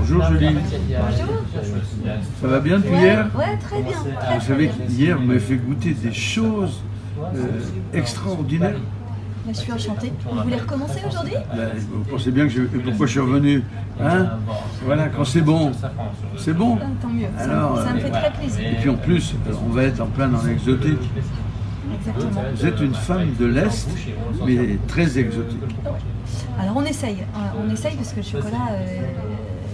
Bonjour Julie. Bonjour. Ça va bien depuis hier? Ouais, très bien. Vous savez qu'hier, vous m'avez fait goûter des choses extraordinaires. Je suis enchantée. Vous voulez recommencer aujourd'hui? Vous pensez bien que pourquoi je suis revenu, hein? Voilà, quand c'est bon, c'est bon. Tant mieux, Alors, ça me fait très plaisir. Et puis en plus, on va être en plein dans l'exotique. Exactement. Vous êtes une femme de l'Est, mais très exotique. Alors on essaye parce que le chocolat,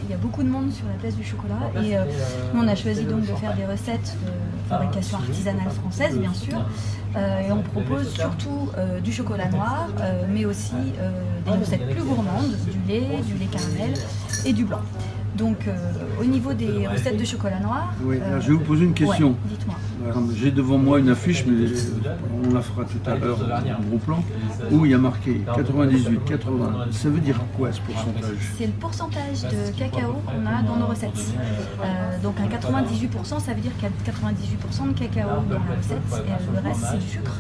il y a beaucoup de monde sur la place du chocolat et nous on a choisi donc de faire des recettes de fabrication artisanale française bien sûr et on propose surtout du chocolat noir mais aussi des recettes plus gourmandes, du lait caramel et du blanc. Donc au niveau des recettes de chocolat noir... Oui, alors je vais vous poser une question. Ouais, dites-moi. J'ai devant moi une affiche, mais on la fera tout à l'heure en gros plan, où il y a marqué 98, 80. Ça veut dire quoi ce pourcentage? C'est le pourcentage de cacao qu'on a dans nos recettes. Donc à 98%, ça veut dire qu'il y a 98% de cacao dans la recette et le reste c'est du sucre.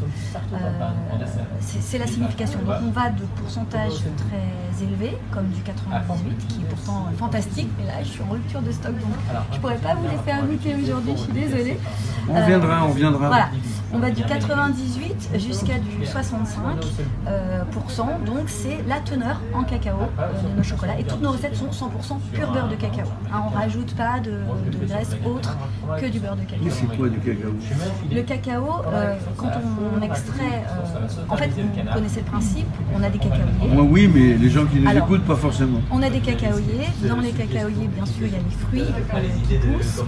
C'est la signification. Donc on va de pourcentage très élevé, comme du 98, qui est pourtant fantastique. Mais là, je suis en rupture de stock, donc je ne pourrais pas vous les faire goûter aujourd'hui, je suis désolée. On viendra. Voilà, on va du 98 jusqu'à du 65%, donc c'est la teneur en cacao de nos chocolats. Et toutes nos recettes sont 100% pur beurre de cacao. Hein, on ne rajoute pas de graisse autre que du beurre de cacao. Mais c'est quoi du cacao? Le cacao, quand on extrait, en fait, vous connaissez le principe, on a des cacaoyers. Moi oui, mais les gens qui nous écoutent, pas forcément. On a des cacaoyers. Dans les cacaoyers, bien sûr, il y a les fruits qui poussent.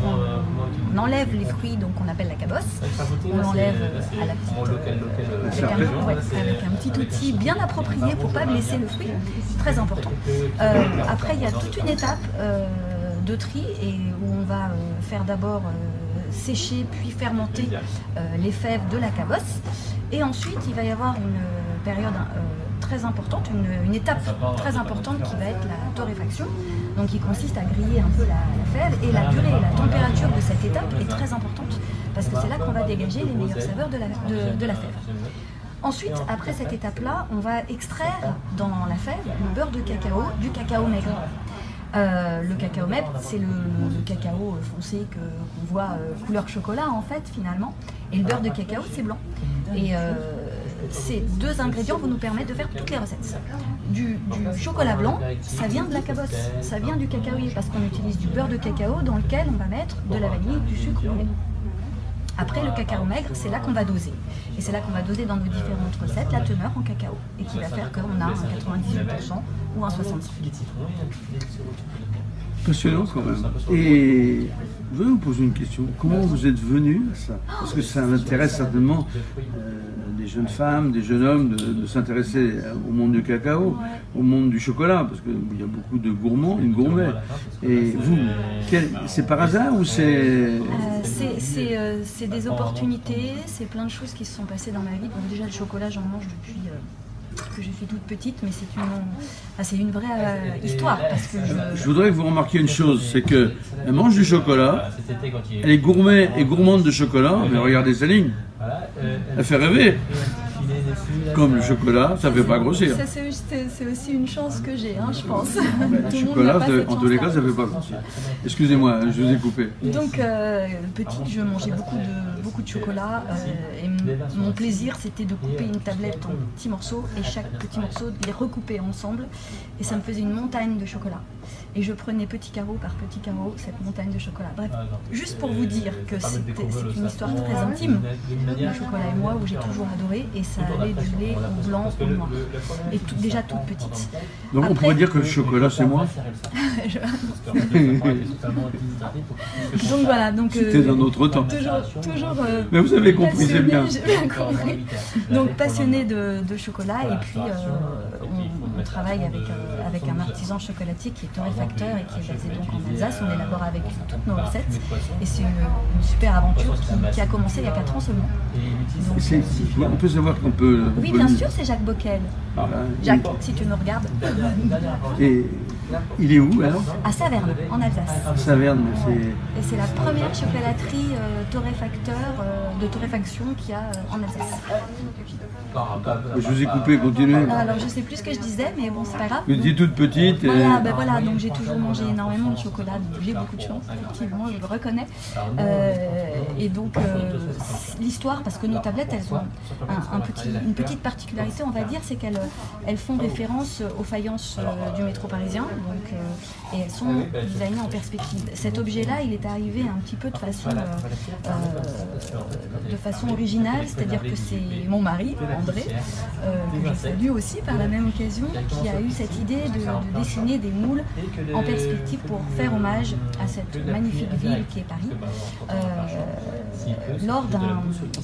On enlève les fruits, donc on appelle la cabosse. On l'enlève à la petite, avec un petit outil bien approprié pour ne pas blesser le fruit. C'est très important. Après, il y a toute une étape de tri et où on va faire d'abord sécher puis fermenter les fèves de la cabosse. Et ensuite, il va y avoir une période très importante, une étape très importante qui va être la torréfaction, donc qui consiste à griller un peu la fève, et la durée et la température de cette étape est très importante parce que c'est là qu'on va dégager les meilleures saveurs de la fève. Ensuite, après cette étape-là, on va extraire dans la fève le beurre de cacao, du cacao maigre. Le cacao maigre, c'est le cacao foncé qu'on voit couleur chocolat en fait finalement, et le beurre de cacao c'est blanc. Et ces deux ingrédients vont nous permettre de faire toutes les recettes. Du chocolat blanc, ça vient de la cabosse, ça vient du cacaoyer parce qu'on utilise du beurre de cacao dans lequel on va mettre de la vanille, du sucre, du lait. Après, le cacao maigre, c'est là qu'on va doser. Et c'est là qu'on va doser dans nos différentes recettes la teneur en cacao. Et qui va faire qu'on a un 98% ou un 65%. Passionnant quand même. Et je vais vous poser une question. Comment vous êtes venu à ça? Parce que ça intéresse certainement des jeunes femmes, des jeunes hommes de s'intéresser au monde du cacao, au monde du chocolat, parce qu'il y a beaucoup de gourmands et de gourmets. Et vous, c'est par hasard ou c'est... C'est des opportunités, c'est plein de choses qui se sont passées dans ma vie. Donc déjà le chocolat, j'en mange depuis que je suis toute petite, mais c'est une vraie histoire. Parce que je voudrais que vous remarquiez une chose, c'est qu'elle mange du chocolat, elle est gourmet et gourmande de chocolat, mais regardez sa ligne, elle fait rêver. Comme le chocolat, ça ne fait pas grossir. C'est aussi une chance que j'ai, hein, je pense. Le chocolat, en tous les cas, ça ne fait pas grossir. Excusez-moi, je vous ai coupé. Donc, petite, je mangeais beaucoup de chocolat. Et mon plaisir, c'était de couper une tablette en petits morceaux et chaque petit morceau, de les recouper ensemble. Et ça me faisait une montagne de chocolat. Et je prenais petit carreau par petit carreau cette montagne de chocolat. Bref, juste pour vous dire que c'est une histoire très intime, le chocolat et moi, où j'ai toujours adoré, et ça allait du lait au blanc au noir, et déjà toute petite. Donc on pourrait dire que le chocolat c'est moi. Donc voilà, c'était dans notre temps. Toujours mais vous avez compris, c'est bien. J'ai bien compris. Donc passionné de chocolat, et puis on travaille avec un artisan chocolatier qui est torréfacteur et qui est basé donc en Alsace. On élabore avec lui toutes nos recettes et c'est une super aventure qui a commencé il y a 4 ans seulement. Donc, on peut savoir qu'on peut peu. Oui, bien sûr, c'est Jacques Bockel. Voilà. Jacques, si tu me regardes. Et il est où alors? À Saverne, en Alsace. Saverne, c'est... Et c'est la première chocolaterie de torréfaction qu'il y a en Alsace. Je vous ai coupé, continuez. Alors je sais plus ce que je disais, mais bon, c'est pas grave. Vous étiez toute petite. Voilà, ben voilà, donc j'ai toujours mangé énormément de chocolat, donc j'ai beaucoup de chance, effectivement, je le reconnais. Et donc l'histoire, parce que nos tablettes, elles ont une petite particularité, on va dire, c'est qu'elles font référence aux faïences du métro parisien, donc, et elles sont designées en perspective. Cet objet-là, il est arrivé un petit peu de façon originale, c'est-à-dire que c'est mon mari, André, que je salue aussi par la même occasion, qui a eu cette idée de dessiner des moules en perspective pour faire hommage à cette magnifique ville qui est Paris,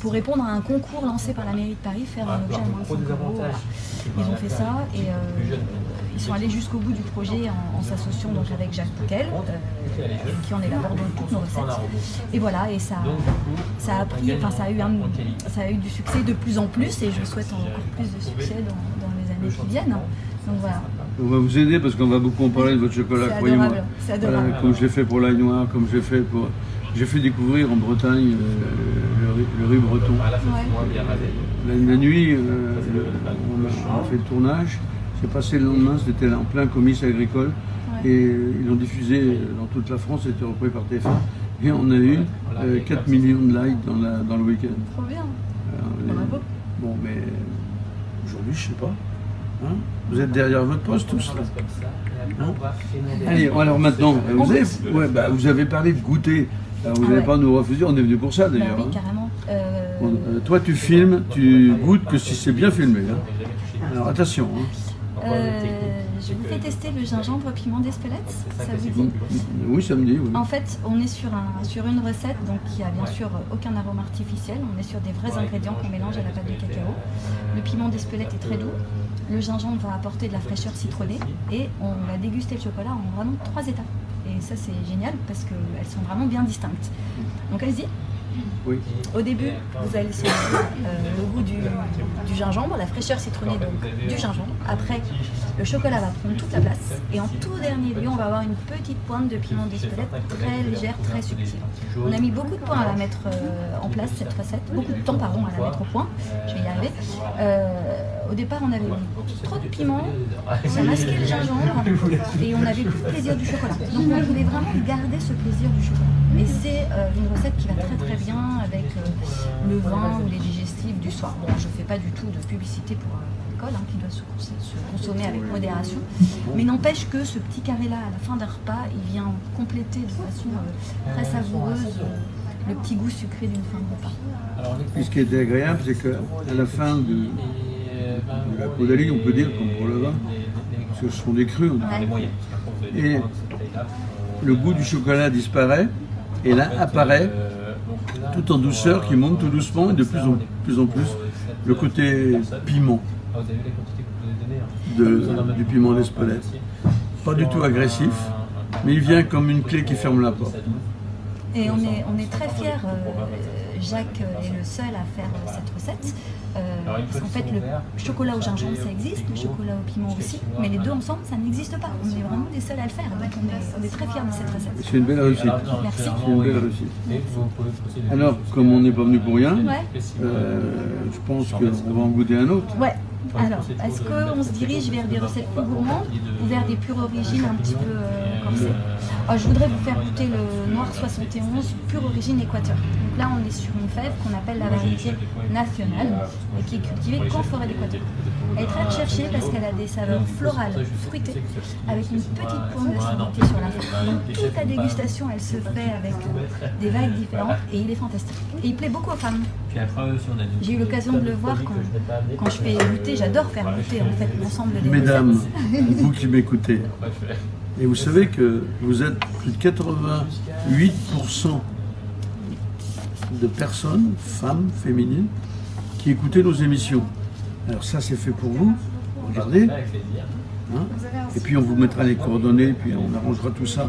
pour répondre à un concours lancé par la mairie de Paris, faire un objet à moins de 5 €. Voilà. Ils ont fait ça et ils sont allés jusqu'au bout du projet en s'associant donc avec Jacques Bockel, qui en élabore donc toutes nos recettes. Et voilà, et ça a eu du succès de plus en plus, et je souhaite encore plus de succès dans les années qui viennent. Donc voilà. On va vous aider parce qu'on va beaucoup en parler de votre chocolat, croyez-moi. C'est adorable. Voilà, comme je l'ai fait pour l'ail noir, comme j'ai fait pour... J'ai fait découvrir en Bretagne le riz breton. Ouais. La nuit, on a fait le tournage. C'est passé le lendemain, c'était en plein comice agricole. Ouais. Et ils l'ont diffusé dans toute la France, c'était repris par TF1. Et on a eu 4 millions de likes dans le week-end. Trop bien. Bravo. Bon, mais aujourd'hui, je sais pas. Hein, vous êtes derrière votre poste tous là. Hein? Allez, alors maintenant, vous avez parlé de goûter. Alors, vous n'allez pas nous refuser, on est venu pour ça d'ailleurs. Oui, carrément. Bon, toi, tu filmes, tu goûtes que si c'est bien filmé. Hein. Alors attention. Hein. Je vous fais tester le gingembre piment d'Espelette, ça vous dit? Oui, ça me dit. Oui. En fait, on est sur une recette donc, qui a bien sûr aucun arôme artificiel. On est sur des vrais ingrédients qu'on mélange à la pâte de cacao. Le piment d'Espelette est très doux. Le gingembre va apporter de la fraîcheur citronnée et on va déguster le chocolat en vraiment 3 étapes. Et ça, c'est génial parce qu'elles sont vraiment bien distinctes. Donc, allez-y. Oui. Au début, vous allez sentir le goût du gingembre, la fraîcheur citronnée donc, du gingembre. Après, le chocolat va prendre toute la place. Et en tout dernier lieu, on va avoir une petite pointe de piment d'Espelette très légère, très subtile. On a mis beaucoup de temps à la mettre en place, cette recette. Beaucoup de temps, pardon, à la mettre au point. Je vais y arriver. Au départ, on avait trop de piment, ça masquait le gingembre et on n'avait plus le plaisir du chocolat. Donc on voulait vraiment garder ce plaisir du chocolat. Et c'est une recette qui va très très bien avec le vin ou les digestifs du soir. Bon, je ne fais pas du tout de publicité pour l'alcool, qui doit se consommer avec modération. Mais n'empêche que ce petit carré-là, à la fin d'un repas, il vient compléter de façon très savoureuse le petit goût sucré d'une fin de repas. Et ce qui était agréable, c'est qu'à la fin de la caudalie, on peut dire, comme pour le vin, parce que ce sont des crus, et le goût du chocolat disparaît, et là apparaît, tout en douceur, qui monte tout doucement, et de plus en plus, le côté piment du piment d'Espelette. Pas du tout agressif, mais il vient comme une clé qui ferme la porte. Et on est très fiers, Jacques est le seul à faire cette recette. Parce qu'en fait, le chocolat au gingembre, ça existe, le chocolat au piment aussi, mais les deux ensemble, ça n'existe pas. On est vraiment les seuls à le faire, donc on est très fiers de cette recette. C'est une belle réussite. Merci. C'est une belle réussite. Alors, comme on n'est pas venu pour rien, je pense qu'on va en goûter un autre. Ouais. Alors, est-ce qu'on se dirige vers des recettes plus gourmandes ou vers des pures origines un petit peu corsées? Je voudrais vous faire goûter le Noir 71 pure origine Équateur. Donc là, on est sur une fève qu'on appelle la variété nationale et qui est cultivée qu'en forêt d'Équateur. Elle est très recherchée parce qu'elle a des saveurs florales, fruitées, avec une petite pointe d'acidité sur la fin. Donc toute la dégustation, elle se fait avec des vagues différentes et il est fantastique. Et il plaît beaucoup aux femmes. J'ai eu l'occasion de le voir quand je fais goûter, j'adore faire goûter en fait l'ensemble des recettes. Mesdames, vous qui m'écoutez, et vous savez que vous êtes plus de 88% de personnes, femmes, féminines, qui écoutez nos émissions. Alors ça c'est fait pour vous, regardez. Hein, et puis on vous mettra les coordonnées, puis on arrangera tout ça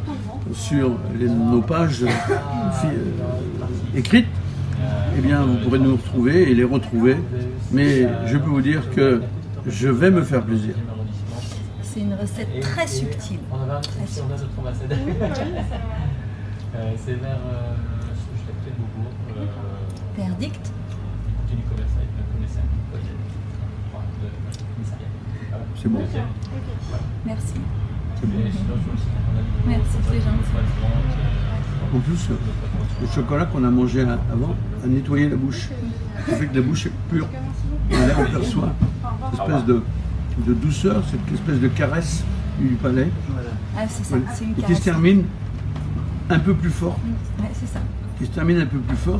sur nos pages écrites. Eh bien vous pourrez nous retrouver et les retrouver mais je peux vous dire que je vais me faire plaisir. C'est une recette très subtile. Verdict. C'est bon. Merci. C'est bon. Merci, c'est gentil. En plus, le chocolat qu'on a mangé avant a nettoyé la bouche. Ça fait que la bouche est pure. Et là, on perçoit une espèce de douceur, cette espèce de caresse du palais. Ah, c'est ça, c'est une et caresse. qui se termine un peu plus fort. Ouais, c'est ça. Qui se termine un peu plus fort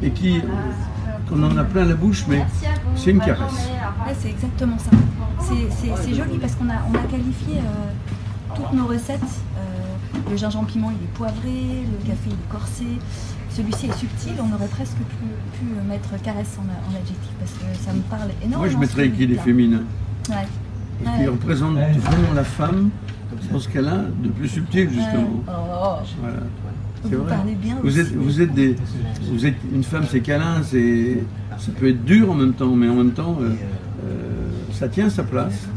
et qui, qu'on en a plein la bouche, mais c'est une caresse. Ouais, c'est exactement ça. C'est joli parce qu'on a qualifié toutes nos recettes. Le gingembre piment, il est poivré, le café, il est corsé. Celui-ci est subtil, on aurait presque pu mettre caresse en adjectif parce que ça me parle énormément. Moi, je mettrais qu'il est féminin. Ouais. Parce qu'il représente vraiment la femme dans ce qu'elle a de plus subtil, justement. Ouais. Oh. Voilà. Vous parlez bien. Vous êtes une femme, c'est câlin, ça peut être dur en même temps, mais en même temps, ça tient sa place.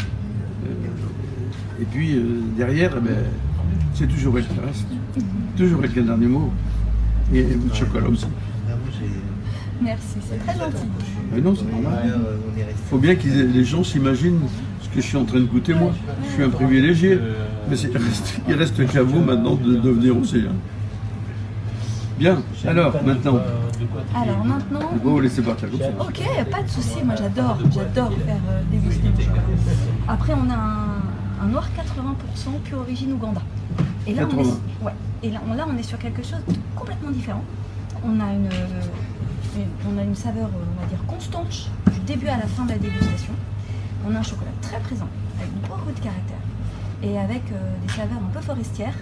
Et puis derrière, c'est toujours elle qui reste. Toujours elle qui a le dernier mot. Et le chocolat aussi. Merci, c'est très gentil. Mais non, c'est normal. Il faut bien que les gens s'imaginent ce que je suis en train de goûter moi. Je suis un privilégié. Mais il reste qu'à vous maintenant de devenir aussi. Hein. Bien, alors maintenant. Alors maintenant. Je vais vous laisser partir comme ça. Ok, pas de souci, moi j'adore faire déguster du chocolat. Après on a un noir 80% pure origine Ouganda. Et là, 80. Et là on est sur quelque chose de complètement différent. On a une saveur, on va dire, constante du début à la fin de la dégustation. On a un chocolat très présent, avec beaucoup de caractère. Et avec des saveurs un peu forestières,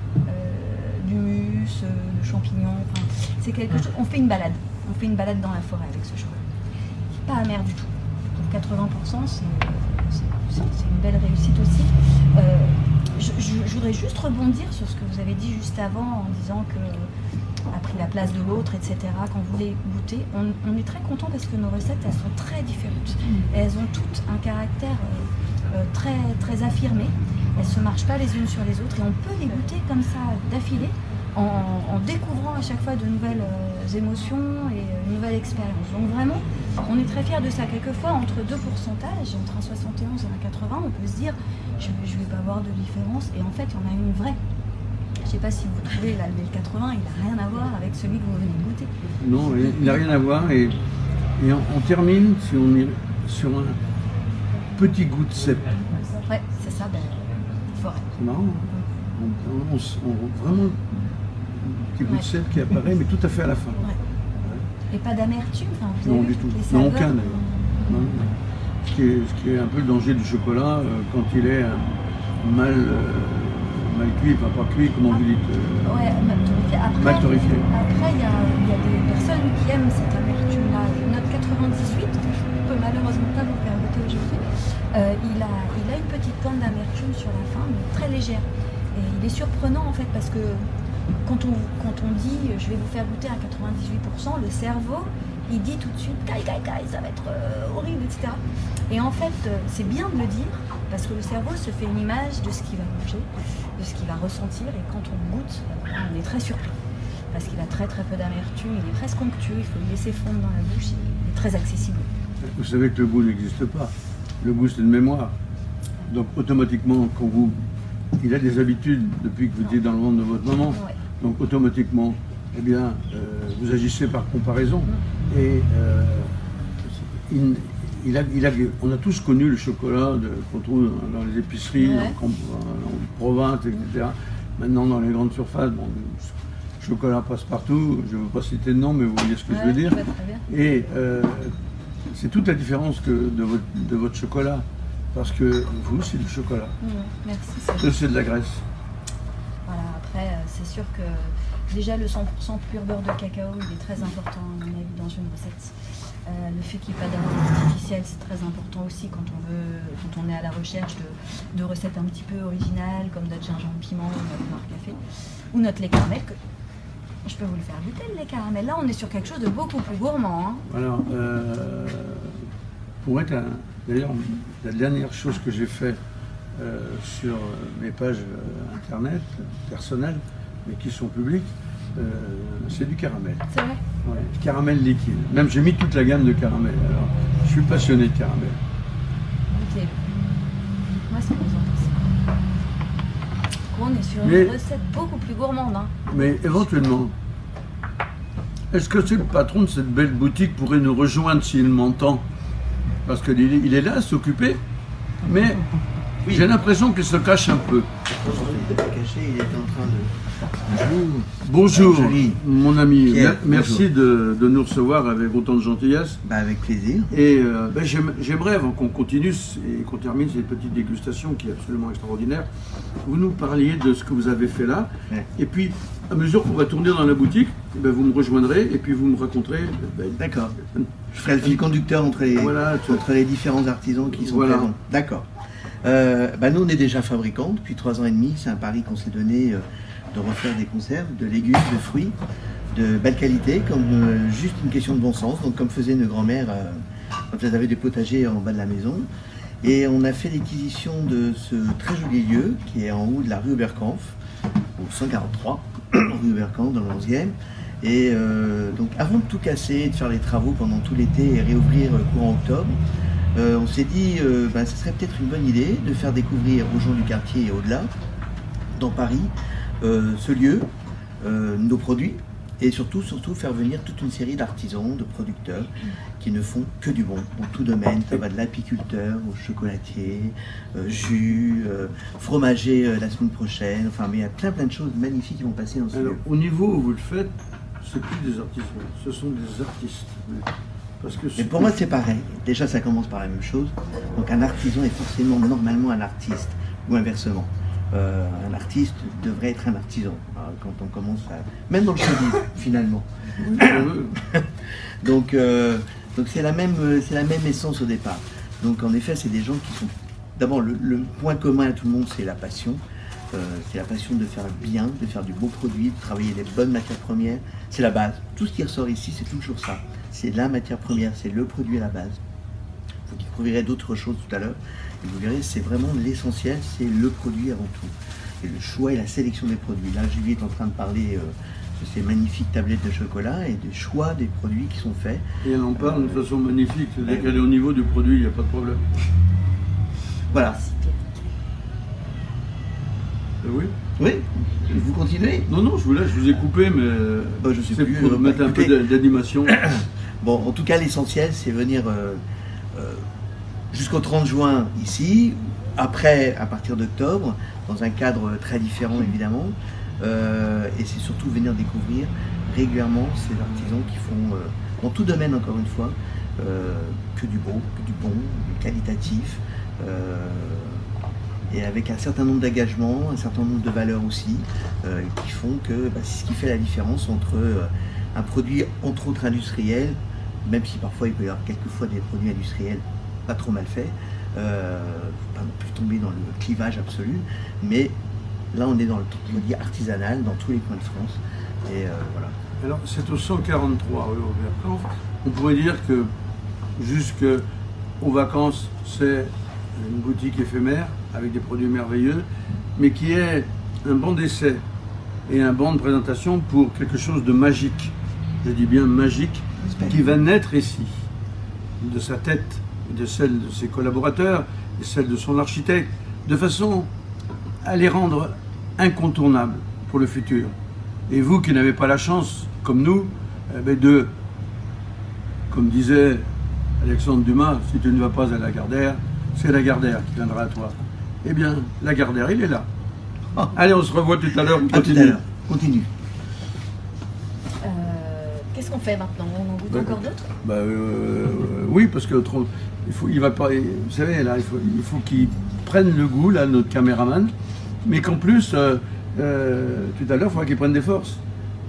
d'humus, de champignons. Enfin, c'est quelque chose. On fait une balade. On fait une balade dans la forêt avec ce chocolat. Pas amer du tout. Donc 80%, c'est une belle réussite aussi. Je voudrais juste rebondir sur ce que vous avez dit juste avant en disant que a pris la place de l'autre, etc. Quand vous les goûtez, on est très content parce que nos recettes, elles sont très différentes. Et elles ont toutes un caractère très, très affirmé. Elles ne se marchent pas les unes sur les autres et on peut les goûter comme ça d'affilée en découvrant à chaque fois de nouvelles émotions et une nouvelle expérience. Donc vraiment, on est très fiers de ça. Quelquefois, entre deux pourcentages, entre un 71 et un 80, on peut se dire je ne vais pas voir de différence et en fait, il y en a une vraie. Je ne sais pas si vous trouvez là, le 80, il n'a rien à voir avec celui que vous venez de goûter. Non, il n'a rien à voir et on termine si on est sur un petit goût de cèpe. Ouais, c'est ça, forêt. C'est marrant. On vraiment un petit goût de cèpe qui apparaît, mais tout à fait à la fin. Ouais. Et pas d'amertume, non, du tout. Non, aucun d'ailleurs. Ce qui est un peu le danger du chocolat quand il est mal cuit, enfin pas cuit, comment vous dites ouais, mal torréfié. Mal torréfié. Après, il y a des personnes qui aiment cette amertume-là. Notre 98, je ne peux malheureusement pas vous faire goûter aujourd'hui, il a une petite pointe d'amertume sur la fin, mais très légère. Et il est surprenant en fait parce que quand on dit je vais vous faire goûter à 98%, le cerveau il dit tout de suite caille, ça va être horrible, etc. Et en fait, c'est bien de le dire parce que le cerveau se fait une image de ce qu'il va manger, de ce qu'il va ressentir, et quand on goûte, on est très surpris parce qu'il a très peu d'amertume, il est presque onctueux, il faut le laisser fondre dans la bouche, il est très accessible. Vous savez que le goût n'existe pas. Le goût, c'est une mémoire. Donc automatiquement, quand il a des habitudes depuis que vous étiez dans le ventre de votre maman, ouais. Donc automatiquement, eh bien, vous agissez par comparaison. Et on a tous connu le chocolat qu'on trouve dans les épiceries, ouais. en province, etc. Maintenant, dans les grandes surfaces, bon, le chocolat passe partout. Je ne veux pas citer de nom, mais vous voyez ce que je veux dire. Et c'est toute la différence de votre chocolat. Parce que vous, c'est du chocolat. Merci. C'est de la graisse. Voilà, après, c'est sûr que déjà le 100% pur beurre de cacao, il est très important à mon avis dans une recette. Le fait qu'il n'y ait pas d'arôme artificiel, c'est très important aussi quand on est à la recherche de recettes un petit peu originales, comme notre gingembre piment ou notre noir café, ou notre lait caramel. Je peux vous le faire goûter, le lait caramel. Là, on est sur quelque chose de beaucoup plus gourmand. Hein. Alors, pour être d'ailleurs, la dernière chose que j'ai fait sur mes pages internet personnelles, mais qui sont publiques, c'est du caramel. C'est vrai? Ouais, caramel liquide. Même j'ai mis toute la gamme de caramel. Alors, je suis passionné de caramel. Ok. Moi, c'est pour ça. On est sur une recette beaucoup plus gourmande. Hein. Mais éventuellement, est-ce que c'est le patron de cette belle boutique pourrait nous rejoindre s'il m'entend? Parce qu'il est là à s'occuper, mais oui, j'ai l'impression qu'il se cache un peu. Il n'est pas caché, il est en train de... Bonjour, mon ami. Pierre, merci de nous recevoir avec autant de gentillesse. Bah, avec plaisir. Et j'aimerais, avant qu'on continue et qu'on termine cette petite dégustation qui est absolument extraordinaire, vous nous parliez de ce que vous avez fait là. Ouais. Et puis, à mesure qu'on va tourner dans la boutique, vous me rejoindrez et puis vous me raconterez. D'accord. Je ferai le fil conducteur entre les différents artisans qui sont présents. D'accord. Nous, on est déjà fabricants depuis 3 ans et demi. C'est un pari qu'on s'est donné de refaire des conserves, de légumes, de fruits, de belle qualité, comme juste une question de bon sens. Donc, comme faisaient nos grands-mères quand elles avaient des potagers en bas de la maison. Et on a fait l'acquisition de ce très joli lieu qui est en haut de la rue Oberkampf, au 143, rue Oberkampf, dans le 11e. Et donc, avant de tout casser, de faire les travaux pendant tout l'été et réouvrir courant octobre, on s'est dit ce serait peut-être une bonne idée de faire découvrir aux gens du quartier et au-delà, dans Paris, ce lieu, nos produits, et surtout faire venir toute une série d'artisans, de producteurs qui ne font que du bon, dans tout domaine. Ça va de l'apiculteur au chocolatier, jus, fromager la semaine prochaine, enfin, mais il y a plein de choses magnifiques qui vont passer dans ce lieu. Au niveau où vous le faites, c'est plus des artisans, ce sont des artistes. Parce que mais pour moi, c'est pareil. Déjà, ça commence par la même chose. Donc, un artisan est forcément, normalement, un artiste, ou inversement. Un artiste devrait être un artisan. Alors, quand on commence à... Même dans le showbiz, finalement. donc, c'est la même essence au départ. Donc, en effet, c'est des gens qui sont... D'abord, le point commun à tout le monde, c'est la passion. C'est la passion de faire bien, de faire du beau produit, de travailler les bonnes matières premières. C'est la base. Tout ce qui ressort ici, c'est toujours ça. C'est la matière première, c'est le produit à la base. Vous découvrirez d'autres choses tout à l'heure. Et vous verrez, c'est vraiment l'essentiel, c'est le produit avant tout. Et le choix et la sélection des produits. Là, Julie est en train de parler de ces magnifiques tablettes de chocolat et des choix des produits qui sont faits. Et elle en parle de façon magnifique. C'est-à-dire qu'elle est au niveau du produit, il n'y a pas de problème. Voilà. Oui. Oui. Vous continuez? Non, je vous ai coupé, mais je sais c'est plus, pour mettre un peu d'animation. Bon, en tout cas, l'essentiel, c'est venir jusqu'au 30 juin ici, après, à partir d'octobre, dans un cadre très différent, évidemment, et c'est surtout venir découvrir régulièrement ces artisans qui font, dans tout domaine, encore une fois, que du beau, que du bon, du qualitatif, et avec un certain nombre d'engagements, un certain nombre de valeurs aussi, qui font que c'est ce qui fait la différence entre un produit, entre autres industriel, même si parfois il peut y avoir quelquefois des produits industriels pas trop mal faits, faut pas non plus tomber dans le clivage absolu, mais là on est dans le produit artisanal dans tous les coins de France, et voilà. Alors c'est au 143 rue Oberkampf. On pourrait dire que jusqu'aux vacances, c'est une boutique éphémère avec des produits merveilleux, mais qui est un banc d'essai et un banc de présentation pour quelque chose de magique. Je dis bien magique, qui va naître ici, de sa tête, de celle de ses collaborateurs, et celle de son architecte, de façon à les rendre incontournables pour le futur. Et vous qui n'avez pas la chance, comme nous, de, comme disait Alexandre Dumas, si tu ne vas pas à Lagardère, c'est Lagardère qui viendra à toi. Eh bien, Lagardère, il est là. Oh. Allez, on se revoit tout à l'heure. Continue. Qu'est-ce qu'on fait maintenant? On en goûte encore d'autres? Oui, parce que il va pas. Vous savez, là, il faut qu'il prenne le goût, là, notre caméraman, mais qu'en plus, tout à l'heure, il faudra qu'il prenne des forces.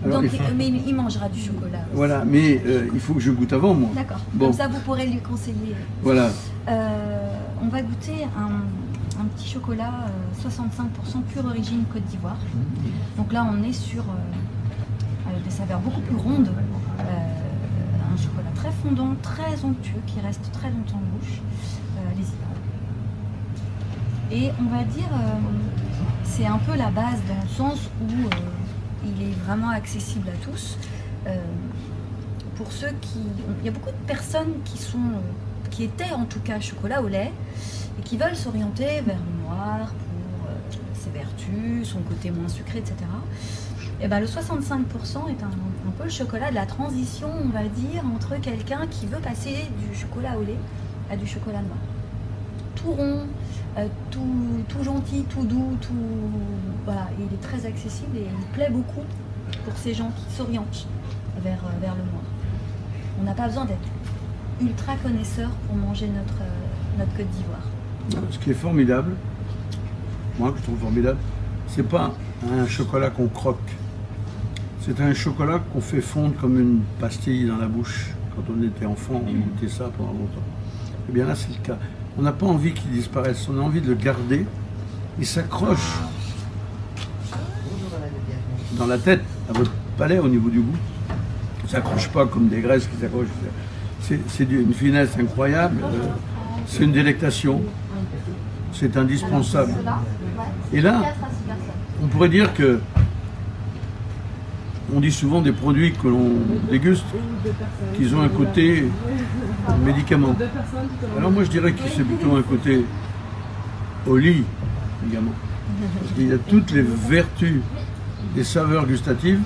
Alors, donc, mais il mangera du chocolat aussi. Voilà, mais il faut que je goûte avant, moi. D'accord. Bon. Comme ça, vous pourrez lui conseiller. Voilà. On va goûter un petit chocolat 65% pure origine Côte d'Ivoire. Donc là, on est sur des saveurs beaucoup plus rondes, un chocolat très fondant, très onctueux, qui reste très longtemps en bouche. Allez-y. Et on va dire, c'est un peu la base dans le sens où il est vraiment accessible à tous. Pour ceux qui... Il y a beaucoup de personnes qui étaient en tout cas chocolat au lait et qui veulent s'orienter vers le noir pour ses vertus, son côté moins sucré, etc. Et ben, le 65% est un peu le chocolat de la transition, on va dire, entre quelqu'un qui veut passer du chocolat au lait à du chocolat noir. Tout rond, tout gentil, tout doux, tout... Voilà, il est très accessible et il plaît beaucoup pour ces gens qui s'orientent vers le noir. On n'a pas besoin d'être ultra connaisseur pour manger notre Côte d'Ivoire. Ce qui est formidable, moi que je trouve formidable, c'est pas un chocolat qu'on croque. C'est un chocolat qu'on fait fondre comme une pastille dans la bouche. Quand on était enfant, on goûtait ça pendant longtemps. Et bien là, c'est le cas. On n'a pas envie qu'il disparaisse, on a envie de le garder. Il s'accroche dans la tête, à votre palais au niveau du goût. Il ne s'accroche pas comme des graisses qui s'accrochent. C'est une finesse incroyable. C'est une délectation. C'est indispensable. Et là, on pourrait dire que on dit souvent des produits que l'on déguste qu'ils ont un côté médicament. Alors moi je dirais que c'est plutôt un côté oli également. Parce qu'il y a toutes les vertus des saveurs gustatives,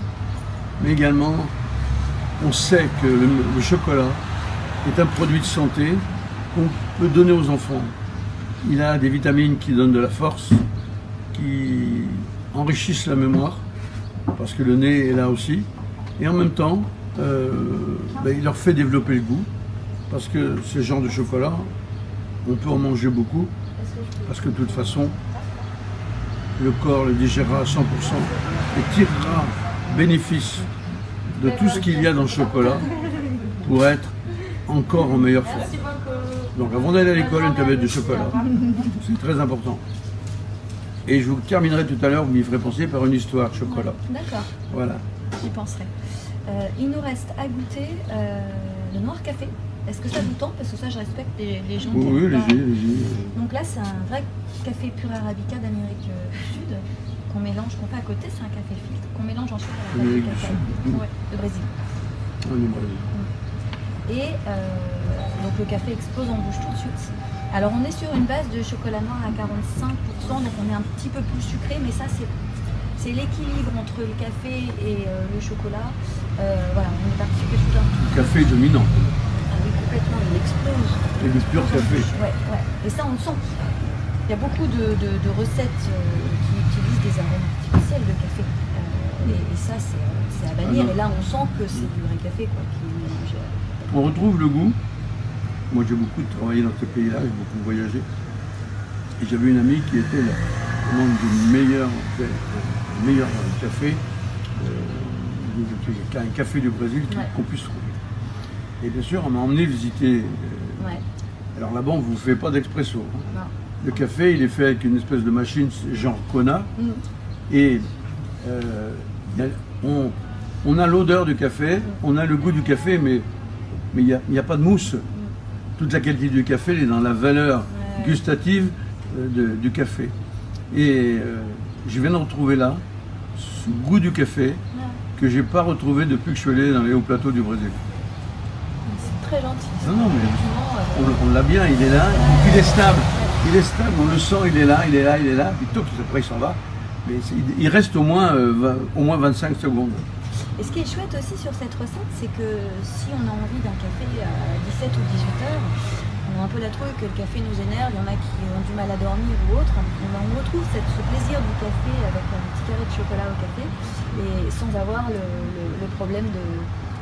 mais également on sait que le chocolat est un produit de santé qu'on peut donner aux enfants. Il a des vitamines qui donnent de la force, qui enrichissent la mémoire, parce que le nez est là aussi, et en même temps, il leur fait développer le goût, parce que ce genre de chocolat, on peut en manger beaucoup, parce que de toute façon, le corps le digérera à 100% et tirera bénéfice de tout ce qu'il y a dans le chocolat pour être encore en meilleure forme. Donc avant d'aller à l'école, une tablette de chocolat, c'est très important. Et je vous terminerai tout à l'heure, vous m'y ferez penser par une histoire de chocolat. D'accord. Voilà. J'y penserai. Il nous reste à goûter le noir café. Est-ce que ça vous tente? Parce que ça, je respecte les gens qui oui, allez-y. Donc là, c'est un vrai café pur arabica d'Amérique du Sud qu'on mélange, qu'on fait à côté. C'est un café filtre qu'on mélange ensuite à la pâte de cacao. Ouais, de Brésil. Du Brésil. Et donc le café explose en bouche tout de suite. Alors on est sur une base de chocolat noir à 45%, donc on est un petit peu plus sucré, mais ça c'est l'équilibre entre le café et le chocolat. Voilà, on est parti sur quelque chose d'un tout. Le café dominant. Ah oui, complètement, il explose. Et le pur café. Ouais. Et ça on le sent. Il y a beaucoup de recettes qui utilisent des arômes artificiels de café. Et ça c'est à bannir. Et là on sent que c'est du vrai café quoi, qui est mélangé. On retrouve le goût. Moi j'ai beaucoup travaillé dans ce pays-là, j'ai beaucoup voyagé. Et j'avais une amie qui était l'une des meilleures cafés, un café du Brésil qu'on puisse trouver. Et bien sûr, on m'a emmené visiter. Alors là-bas, on ne vous fait pas d'expresso. Hein. Le café, il est fait avec une espèce de machine genre Kona. Et on a l'odeur du café, on a le goût du café, mais il n'y a pas de mousse. Toute la qualité du café elle est dans la valeur gustative du café. Et je viens de retrouver là ce goût du café que je n'ai pas retrouvé depuis que je suis allé dans les hauts plateaux du Brésil. C'est très gentil. Non, mais on l'a bien, il est là, il est stable. Il est stable, on le sent, il est là, puis tout, après il s'en va. Mais il reste au moins 25 secondes. Et ce qui est chouette aussi sur cette recette, c'est que si on a envie d'un café à 17 ou 18 heures, on a un peu la trouille que le café nous énerve, il y en a qui ont du mal à dormir ou autre, on retrouve ce plaisir du café avec un petit carré de chocolat au café, et sans avoir le problème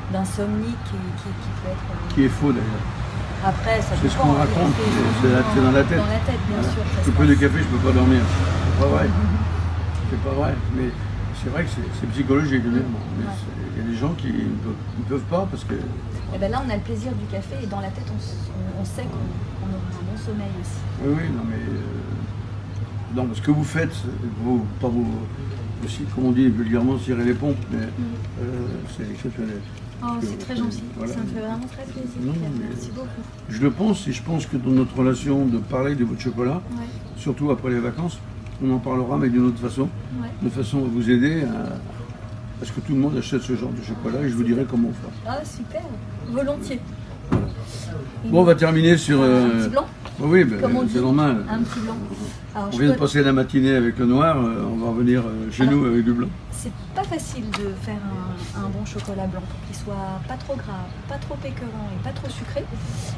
d'insomnie qui peut être... Qui est faux d'ailleurs. Après, ça c'est ce qu'on raconte, c'est dans la tête. Dans la tête, bien sûr. Je peux de café, je ne peux pas dormir. C'est pas vrai. C'est pas vrai. Mais c'est vrai que c'est psychologique. Il y a des gens qui ne peuvent pas parce que... Et ben là, on a le plaisir du café et dans la tête, on sait qu'on aura un bon sommeil aussi. Oui, non, mais... non, ce que vous faites, aussi, comme on dit vulgairement, cirer les pompes, mais c'est exceptionnel. Oh, c'est très gentil, voilà. Ça me fait vraiment très plaisir. Non, merci beaucoup. Je le pense, et je pense que dans notre relation de parler de votre chocolat, surtout après les vacances, on en parlera, mais d'une autre façon, de façon à vous aider à ce que tout le monde achète ce genre de chocolat, et je vous dirai comment on fait. Ah, super, volontiers. Voilà. Bon, on va terminer sur... un petit blanc. Oui, ben, c'est normal. Un petit blanc. Alors, on vient de passer la matinée avec le noir, on va revenir chez nous avec du blanc. C'est pas facile de faire un bon chocolat blanc pour qu'il soit pas trop gras, pas trop écœurant et pas trop sucré.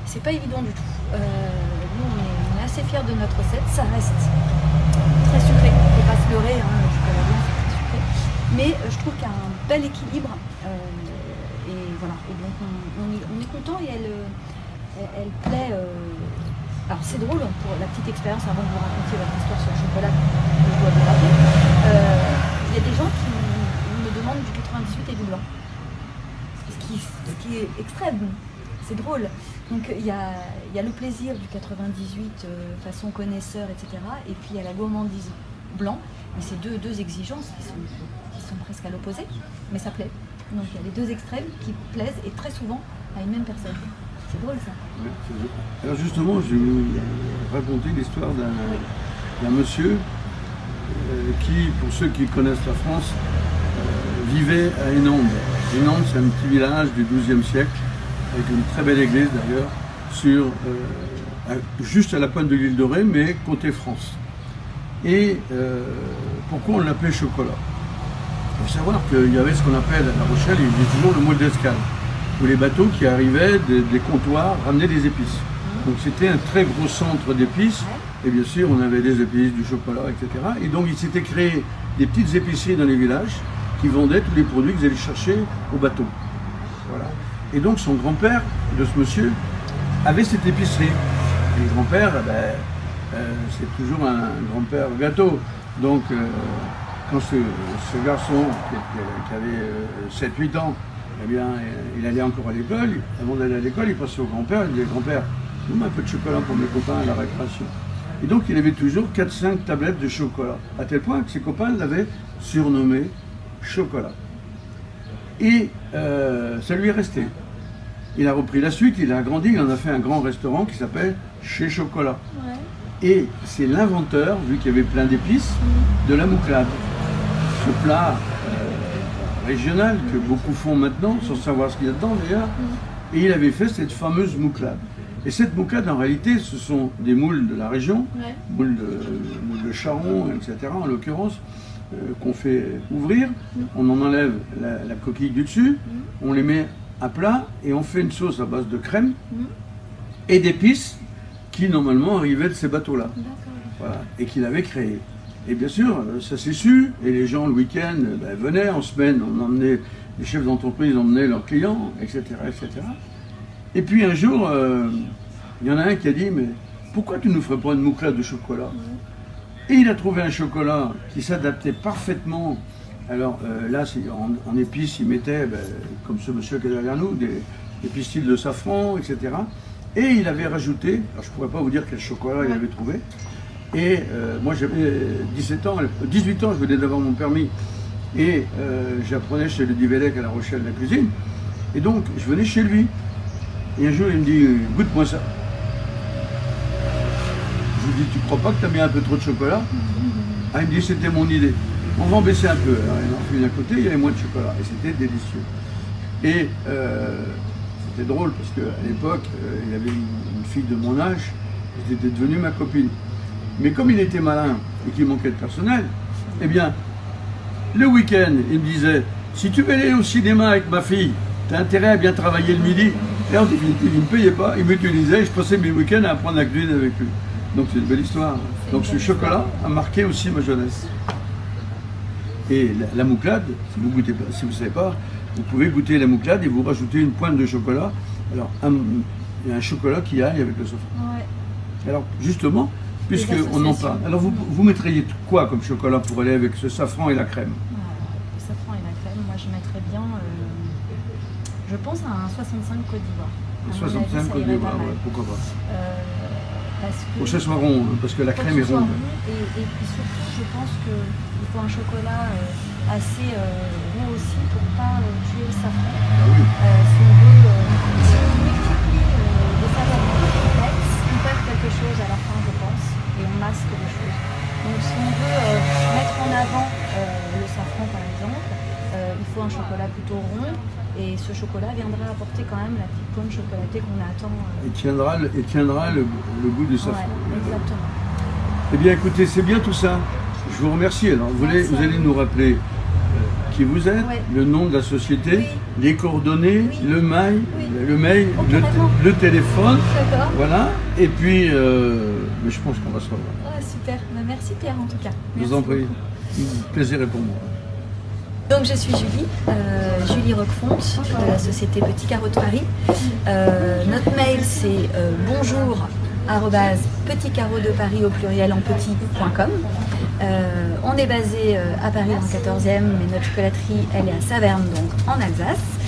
C'est pas évident du tout. Nous, on est assez fiers de notre recette. Ça reste très sucré. Il ne faut pas se leurrer, hein, le chocolat blanc c'est très sucré. Mais je trouve qu'il y a un bel équilibre. Et voilà. Et donc on est content et elle plaît. Alors c'est drôle, pour la petite expérience avant de vous raconter votre histoire sur le chocolat que je dois vous rappeler. Il y a des gens qui me demandent du 98 et du blanc. Ce qui est extrême, c'est drôle. Donc il y a le plaisir du 98 façon connaisseur, etc. Et puis il y a la gourmandise blanc. Mais c'est deux exigences qui sont presque à l'opposé, mais ça plaît. Donc il y a les deux extrêmes qui plaisent et très souvent à une même personne. C'est drôle ça. Oui, alors justement, je vais vous raconter l'histoire d'un monsieur qui, pour ceux qui connaissent la France, vivait à Énonde. Énonde, c'est un petit village du XIIe siècle, avec une très belle église d'ailleurs, juste à la pointe de l'île de Ré, mais côté France. Et pourquoi on l'appelait chocolat? Il faut savoir qu'il y avait ce qu'on appelle à La Rochelle, il y avait toujours le moule d'escale, où les bateaux qui arrivaient des comptoirs ramenaient des épices. Donc c'était un très gros centre d'épices, et bien sûr on avait des épices, du chocolat, etc. Et donc il s'était créé des petites épiceries dans les villages qui vendaient tous les produits qu'ils allaient chercher au bateau. Voilà. Et donc son grand-père, de ce monsieur, avait cette épicerie. Et le grand-père, c'est toujours un grand-père gâteau. Donc quand ce garçon qui avait 7-8 ans, eh bien, il allait encore à l'école. Avant d'aller à l'école, il passait au grand-père, il disait « Grand-père, donne-moi un peu de chocolat pour mes copains à la récréation ». Et donc, il avait toujours 4-5 tablettes de chocolat, à tel point que ses copains l'avaient surnommé Chocolat. Et ça lui est resté. Il a repris la suite, il a agrandi, il en a fait un grand restaurant qui s'appelle Chez Chocolat. Ouais. Et c'est l'inventeur, vu qu'il y avait plein d'épices, de la mouclade. Ce plat régional que beaucoup font maintenant, sans savoir ce qu'il y a dedans d'ailleurs, et il avait fait cette fameuse mouclade. Et cette mouclade, en réalité, ce sont des moules de la région, moules de charron, etc. en l'occurrence, qu'on fait ouvrir, on en enlève la coquille du dessus, on les met à plat et on fait une sauce à base de crème et d'épices qui normalement arrivaient de ces bateaux-là, voilà, et qu'il avait créé. Et bien sûr, ça s'est su, et les gens le week-end venaient, en semaine, on emmenait, les chefs d'entreprise emmenaient leurs clients, etc., etc. Et puis un jour, il y en a un qui a dit « Mais pourquoi tu ne nous ferais pas une mouclade de chocolat ?» Et il a trouvé un chocolat qui s'adaptait parfaitement. Alors là, en épices, il mettait, comme ce monsieur qui est derrière nous, des pistils de safran, etc. Et il avait rajouté, alors je ne pourrais pas vous dire quel chocolat il avait trouvé. Et moi j'avais 18 ans, je venais d'avoir mon permis. Et j'apprenais chez le Divellec à La Rochelle la cuisine. Et donc je venais chez lui. Et un jour il me dit « Goûte-moi ça ». Je lui dis « Tu crois pas que tu as mis un peu trop de chocolat ?» Ah, il me dit « C'était mon idée. On va en baisser un peu. » Alors il en fait d'un côté, il y avait moins de chocolat. Et c'était délicieux. Et c'était drôle parce qu'à l'époque, il avait une fille de mon âge, qui était devenue ma copine. Mais comme il était malin et qu'il manquait de personnel, eh bien, le week-end, il me disait « Si tu veux aller au cinéma avec ma fille, tu as intérêt à bien travailler le midi. » Et en définitive, il ne me payait pas, il m'utilisait, je passais mes week-ends à apprendre la cuisine avec lui. Donc c'est une belle histoire. Donc ce chocolat a marqué aussi ma jeunesse. Et la mouclade, si vous ne savez pas, vous pouvez goûter la mouclade et vous rajoutez une pointe de chocolat. Alors, il y a un chocolat qui aille avec le safran. Ouais. Alors, justement, puisqu'on en parle, alors vous mettriez quoi comme chocolat pour aller avec ce safran et la crème? Le safran et la crème, moi je mettrais bien, je pense à un 65 Côte d'Ivoire. 65 Côte d'Ivoire, ouais, pourquoi pas. Faut que ça soit rond, parce que la crème est ronde. Et puis surtout, je pense qu'il faut un chocolat assez roux aussi pour ne pas tuer le safran. Ah oui. Si on multiplie des saveurs complexes, on perd quelque chose à la fin, je pense, et on masque des choses. Donc si on veut mettre en avant le safran par exemple, il faut un chocolat plutôt rond, et ce chocolat viendra apporter quand même la petite pointe chocolatée qu'on attend. Et tiendra le goût du safran. Ouais, exactement. Eh bien écoutez, c'est bien tout ça. Je vous remercie. Alors vous allez nous rappeler qui vous êtes, le nom de la société, les coordonnées, le mail, le téléphone. Voilà. Et puis, mais je pense qu'on va se revoir. Ah, super. Merci Pierre en tout cas. Je vous en prie. Plaisir est pour moi. Donc je suis Julie, Julie Roquefont de la société Petit Carreau de Paris. Notre mail c'est bonjour@petitcarreaudeparis au pluriel en petit.com. On est basé à Paris dans le 14e, mais notre chocolaterie elle est à Saverne, donc en Alsace.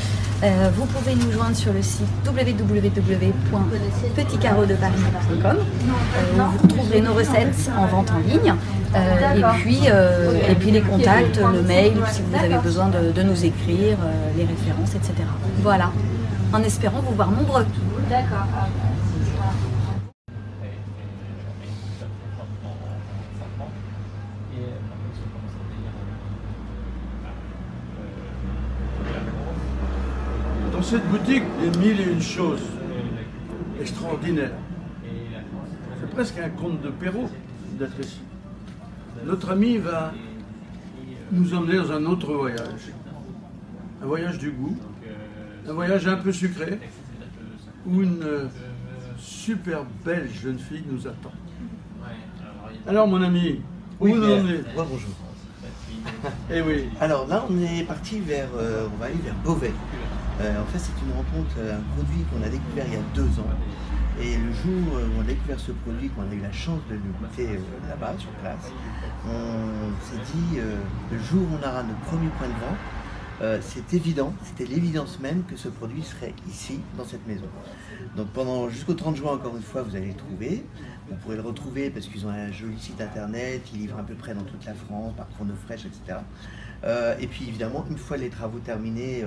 Vous pouvez nous joindre sur le site www.petitcarreaudeparis.com où vous retrouverez nos recettes en vente en ligne et puis les contacts, le mail si vous avez besoin de nous écrire, les références, etc. Voilà, en espérant vous voir nombreux. D'accord. Dans cette boutique, il y a mille et une choses extraordinaires. C'est presque un conte de Perrault d'être ici. Notre ami va nous emmener dans un autre voyage. Un voyage du goût, un voyage un peu sucré, où une super belle jeune fille nous attend. Alors mon ami, où on en est? Bonjour. Eh oui. Alors là, on est parti on va aller vers Beauvais. En fait, c'est une rencontre, un produit qu'on a découvert il y a 2 ans. Et le jour où on a découvert ce produit, qu'on a eu la chance de le goûter là-bas, sur place, on s'est dit, le jour où on aura nos premiers points de vente, c'est évident, c'était l'évidence même que ce produit serait ici, dans cette maison. Donc jusqu'au 30 juin, encore une fois, vous allez le trouver. Vous pourrez le retrouver parce qu'ils ont un joli site internet, ils livrent à peu près dans toute la France, par Chronofresh, etc. Et puis évidemment, une fois les travaux terminés,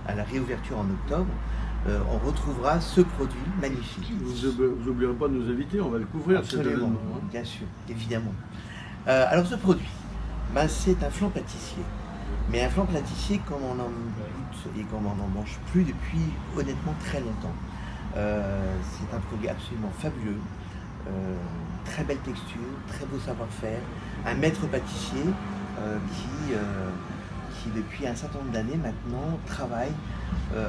à la réouverture en octobre, on retrouvera ce produit magnifique. Vous n'oublierez pas de nous inviter, on va le couvrir. Absolument, bien sûr, évidemment. Alors ce produit, c'est un flan pâtissier. Mais un flan pâtissier comme on en goûte et comme on n'en mange plus depuis honnêtement très longtemps. C'est un produit absolument fabuleux, très belle texture, très beau savoir-faire, un maître pâtissier qui depuis un certain nombre d'années maintenant travaille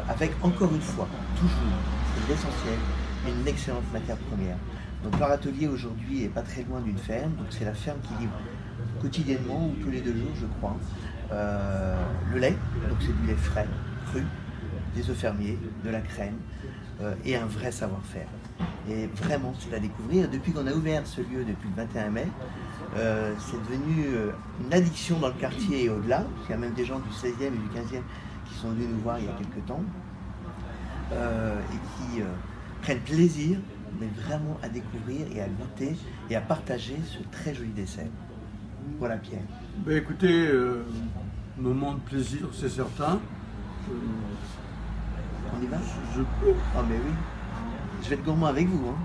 avec, encore une fois, toujours, c'est l'essentiel, une excellente matière première. Donc leur atelier aujourd'hui est pas très loin d'une ferme, donc c'est la ferme qui livre quotidiennement ou tous les 2 jours je crois, le lait, donc c'est du lait frais, cru, des œufs fermiers, de la crème et un vrai savoir-faire. Et vraiment c'est à découvrir. Depuis qu'on a ouvert ce lieu depuis le 21 mai, c'est devenu une addiction dans le quartier et au-delà, parce qu'il y a même des gens du 16e et du 15e qui sont venus nous voir il y a quelques temps et qui prennent plaisir, mais vraiment à découvrir et à goûter et à partager ce très joli dessert. Voilà Pierre. Ben écoutez, moment de plaisir, c'est certain. On y va? Je peux. Ah mais oui. Je vais être gourmand avec vous. Hein.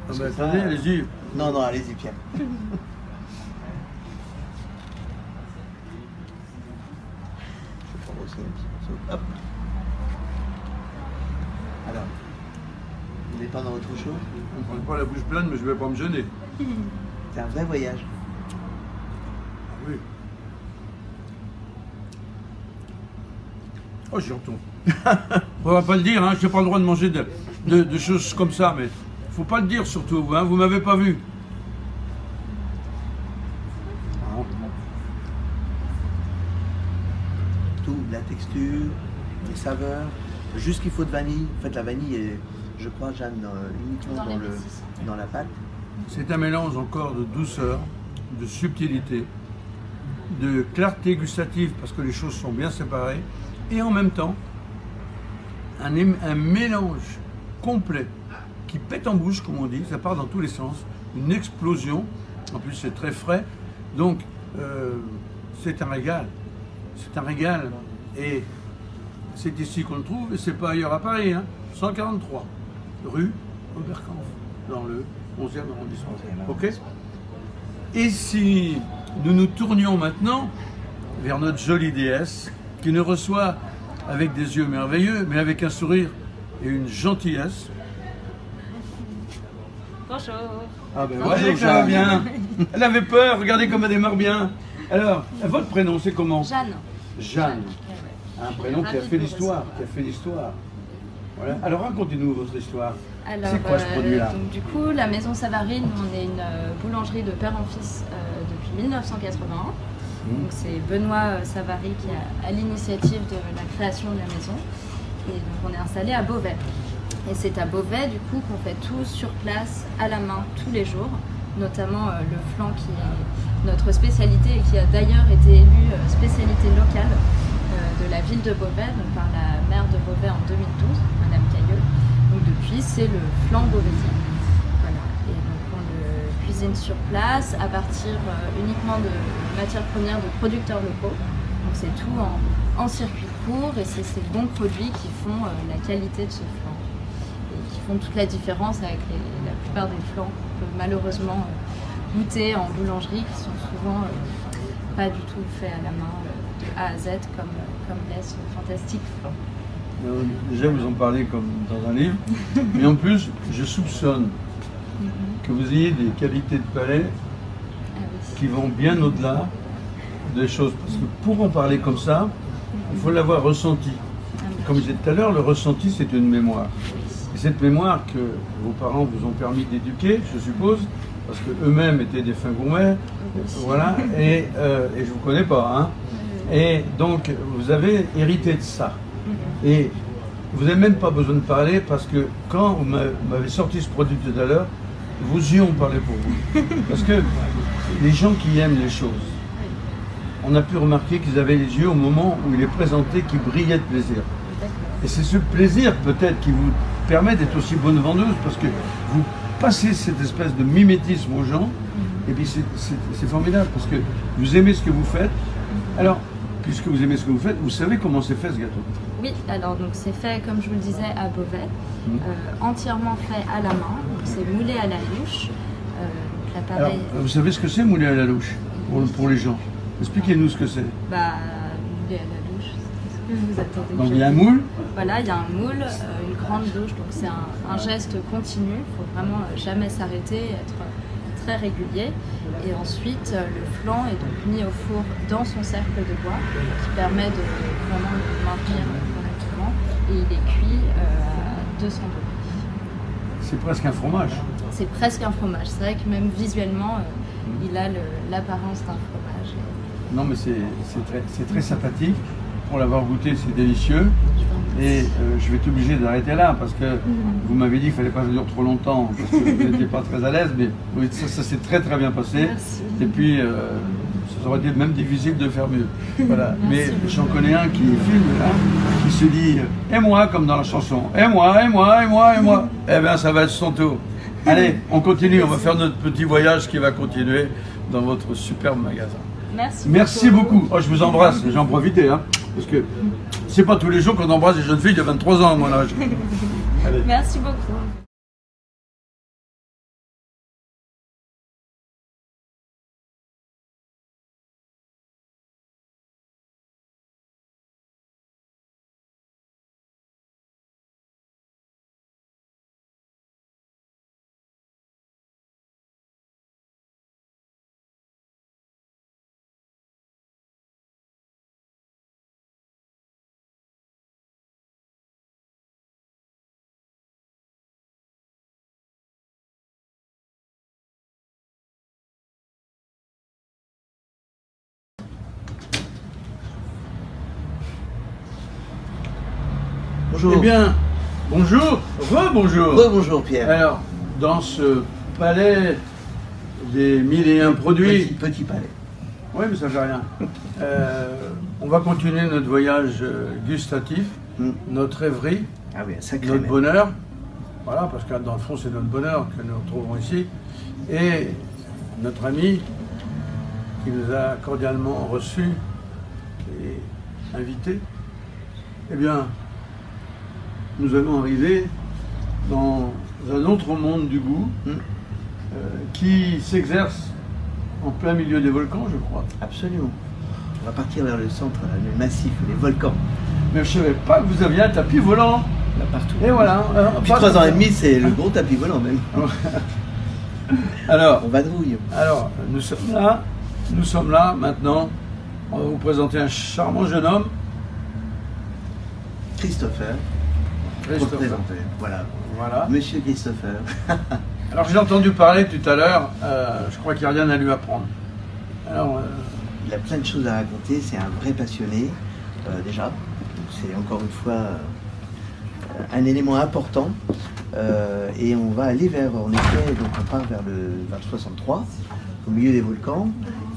Ah ben attendez, allez-y. Non, non, allez-y Pierre. Je vais prendre aussi un petit morceau. Hop. Alors, vous n'êtes pas dans votre chose? Je ne prends pas la bouche pleine, mais je ne vais pas me gêner. C'est un vrai voyage. Ah oui. Oh, j'y retourne. On va pas le dire, hein, je n'ai pas le droit de manger de choses comme ça, mais faut pas le dire surtout, hein, vous m'avez pas vu. Tout, la texture, les saveurs, juste ce qu'il faut de vanille. En fait, la vanille est, je crois, Jeanne, uniquement dans la pâte. C'est un mélange encore de douceur, de subtilité, de clarté gustative, parce que les choses sont bien séparées, et en même temps, un mélange complet qui pète en bouche, comme on dit, ça part dans tous les sens, une explosion, en plus c'est très frais, donc c'est un régal. c'est un régal. Et c'est ici qu'on le trouve, et c'est pas ailleurs à Paris, hein. 143 rue Oberkampf, dans le 11e arrondissement. Ok. Et si nous nous tournions maintenant vers notre jolie déesse, qui nous reçoit avec des yeux merveilleux, mais avec un sourire et une gentillesse. Bonjour. Ah ben voyez que ça va bien. Elle avait peur, regardez comme elle démarre bien. Alors, votre prénom, c'est comment? Jeanne. Jeanne. Un prénom qui a fait l'histoire, Voilà. Alors racontez-nous votre histoire. C'est quoi ce produit-là? Du coup, la Maison Savary, nous, on est une boulangerie de père en fils depuis 1981. Donc c'est Benoît Savary qui est à l'initiative de la création de la maison. Et donc on est installé à Beauvais. Et c'est à Beauvais du coup qu'on fait tout sur place, à la main, tous les jours. Notamment le flan qui est notre spécialité et qui a d'ailleurs été élu spécialité locale de la ville de Beauvais, donc par la maire de Beauvais en 2012, Madame Cailleul. Donc depuis c'est le flan beauvaisien. Voilà. Et donc on le cuisine sur place à partir uniquement de matières premières de producteurs locaux. Donc c'est tout en circuit court et c'est ces bons produits qui font la qualité de ce flan et qui font toute la différence avec la plupart des flans qu'on peut malheureusement goûter en boulangerie qui sont souvent pas du tout faits à la main de A à Z comme l'est ce fantastique flan. Déjà vous en parlez comme dans un livre, mais en plus je soupçonne que vous ayez des qualités de palais qui vont bien au-delà des choses. Parce que pour en parler comme ça, il faut l'avoir ressenti. Comme je disais tout à l'heure, le ressenti c'est une mémoire. Et cette mémoire que vos parents vous ont permis d'éduquer, je suppose, parce qu'eux-mêmes étaient des fins gourmets, voilà, et je ne vous connais pas, hein. Et donc vous avez hérité de ça. Et vous n'avez même pas besoin de parler parce que quand vous m'avez sorti ce produit tout à l'heure, vos yeux ont parlé pour vous. Parce que les gens qui aiment les choses, on a pu remarquer qu'ils avaient les yeux au moment où il est présenté qui brillaient de plaisir. Et c'est ce plaisir peut-être qui vous permet d'être aussi bonne vendeuse parce que vous passez cette espèce de mimétisme aux gens et puis c'est formidable parce que vous aimez ce que vous faites. Alors, puisque vous aimez ce que vous faites, vous savez comment c'est fait ce gâteau? Oui, alors donc c'est fait comme je vous le disais à Beauvais, entièrement fait à la main, c'est moulé à la louche. Alors, vous savez ce que c'est moulé à la louche pour les gens? Expliquez-nous ce que c'est. Bah, moulé à la louche, c'est ce que vous attendez. Donc il y a un moule? Voilà, il y a un moule, une grande louche, donc c'est un geste continu, il ne faut vraiment jamais s'arrêter, être très régulier. Et ensuite, le flan est donc mis au four dans son cercle de bois, qui permet de vraiment le maintenir correctement. Et il est cuit à 200 degrés. C'est presque un fromage. C'est presque un fromage. C'est vrai que même visuellement, il a l'apparence d'un fromage. Non, mais c'est très sympathique. Pour l'avoir goûté, c'est délicieux. Et je vais être obligé d'arrêter là parce que vous m'avez dit qu'il ne fallait pas que ça dure trop longtemps parce que vous n'étiez pas très à l'aise, mais oui, ça s'est très bien passé. Merci. Et puis, ça aurait été même difficile de faire mieux. Voilà. Mais j'en connais un qui filme là, qui se dit « Et moi » comme dans la chanson. « Et moi, et moi, et moi, et moi ». Eh bien, ça va être son tour. Allez, on continue, on va faire notre petit voyage qui va continuer dans votre superbe magasin. Merci beaucoup. Oh, je vous embrasse, j'en profite, hein, parce que c'est pas tous les jours qu'on embrasse des jeunes filles de 23 ans à mon âge. Allez. Merci beaucoup. Bonjour. Eh bien, bonjour, rebonjour. Rebonjour Pierre. Alors, dans ce palais des 1001 produits... Petit palais. Oui, mais ça ne fait rien. On va continuer notre voyage gustatif, notre rêverie, notre bonheur. Voilà, parce que dans le fond, c'est notre bonheur que nous retrouvons ici. Et notre ami qui nous a cordialement reçus et invité, eh bien, nous allons arriver dans un autre monde du goût qui s'exerce en plein milieu des volcans, je crois. Absolument. On va partir vers le centre, le massif, les volcans. Mais je ne savais pas que vous aviez un tapis volant. Là, partout. Et voilà. Depuis 3 ans et demi, c'est le gros tapis volant même. Alors, on vadrouille. Alors, nous sommes là maintenant. On va vous présenter un charmant jeune homme. Christopher. Voilà. Monsieur Christopher. Alors j'ai entendu parler tout à l'heure, je crois qu'il n'y a rien à lui apprendre. Alors, il a plein de choses à raconter, c'est un vrai passionné, déjà. C'est encore une fois un élément important. Et on va aller vers, en effet, donc on part vers le 63, au milieu des volcans.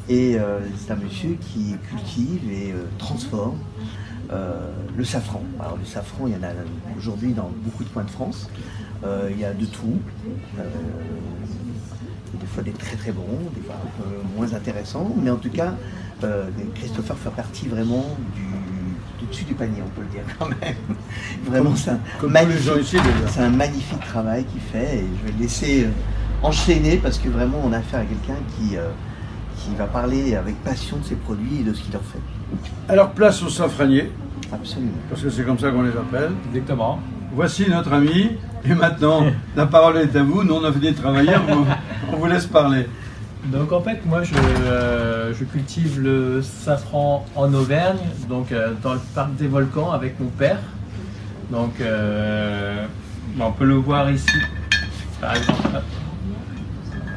Et c'est un monsieur qui cultive et transforme le safran. Alors le safran, il y en a aujourd'hui dans beaucoup de coins de France. Il y a de tout. Des fois des très très bons, des fois un peu moins intéressants. Mais en tout cas, Christopher fait partie vraiment du dessus du panier, on peut le dire quand même. Vraiment, c'est un magnifique travail qu'il fait. Et je vais le laisser enchaîner parce que vraiment, on a affaire à quelqu'un qui va parler avec passion de ses produits et de ce qu'il en fait. Alors place aux safraniers. Absolument. Parce que c'est comme ça qu'on les appelle. Exactement. Voici notre ami. Et maintenant, la parole est à vous. Nous, on a fini de travailler. On vous laisse parler. Donc en fait, moi, je cultive le safran en Auvergne, donc dans le parc des volcans avec mon père. Donc on peut le voir ici, par exemple.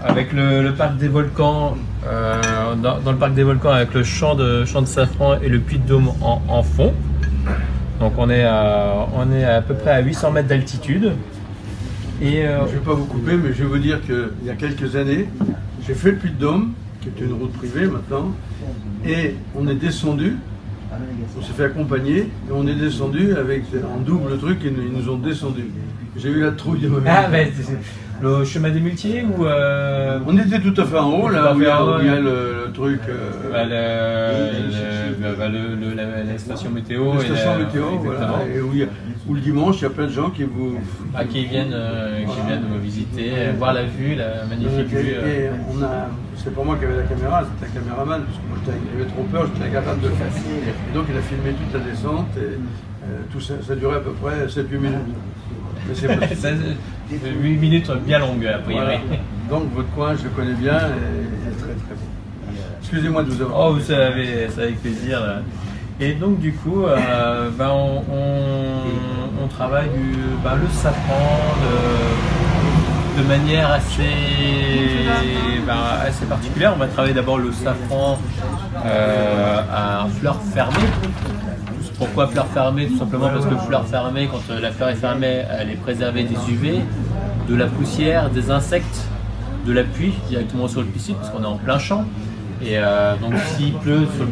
Avec le parc des volcans, dans le parc des volcans avec le champ de safran et le puits de Dôme en fond. Donc on est à peu près à 800 mètres d'altitude. Et je ne vais pas vous couper, mais je vais vous dire qu'il y a quelques années, j'ai fait le puits de Dôme, qui est une route privée maintenant, et on est descendu, on s'est fait accompagner, et on est descendu avec en double truc, et ils nous ont descendu. J'ai eu la trouille de ma vie. Ah, ben, le chemin des muletiers ou On était tout à fait en haut, là où il y a le truc. La station météo. La station météo, voilà. Et où le dimanche, il y a plein de gens qui viennent me visiter, voir la vue, la magnifique vue. Et c'est pas moi qui avais la caméra, c'était un caméraman, parce que moi j'avais trop peur, j'étais incapable de le faire. Et donc il a filmé toute la descente, et tout ça durait à peu près 7-8 minutes. 8 minutes bien longues, a priori. Voilà. Donc votre coin, je le connais bien et il est très très beau. Excusez-moi de vous avoir. Oh, vous savez, c'est avec plaisir. Là. Et donc du coup, on travaille le safran de manière assez particulière. On va travailler d'abord le safran à fleur fermée. Pourquoi fleur fermée? Tout simplement parce que fleur fermée, quand la fleur est fermée, elle est préservée des UV, de la poussière, des insectes, de la pluie directement sur le pistil, parce qu'on est en plein champ. Et donc s'il pleut sur le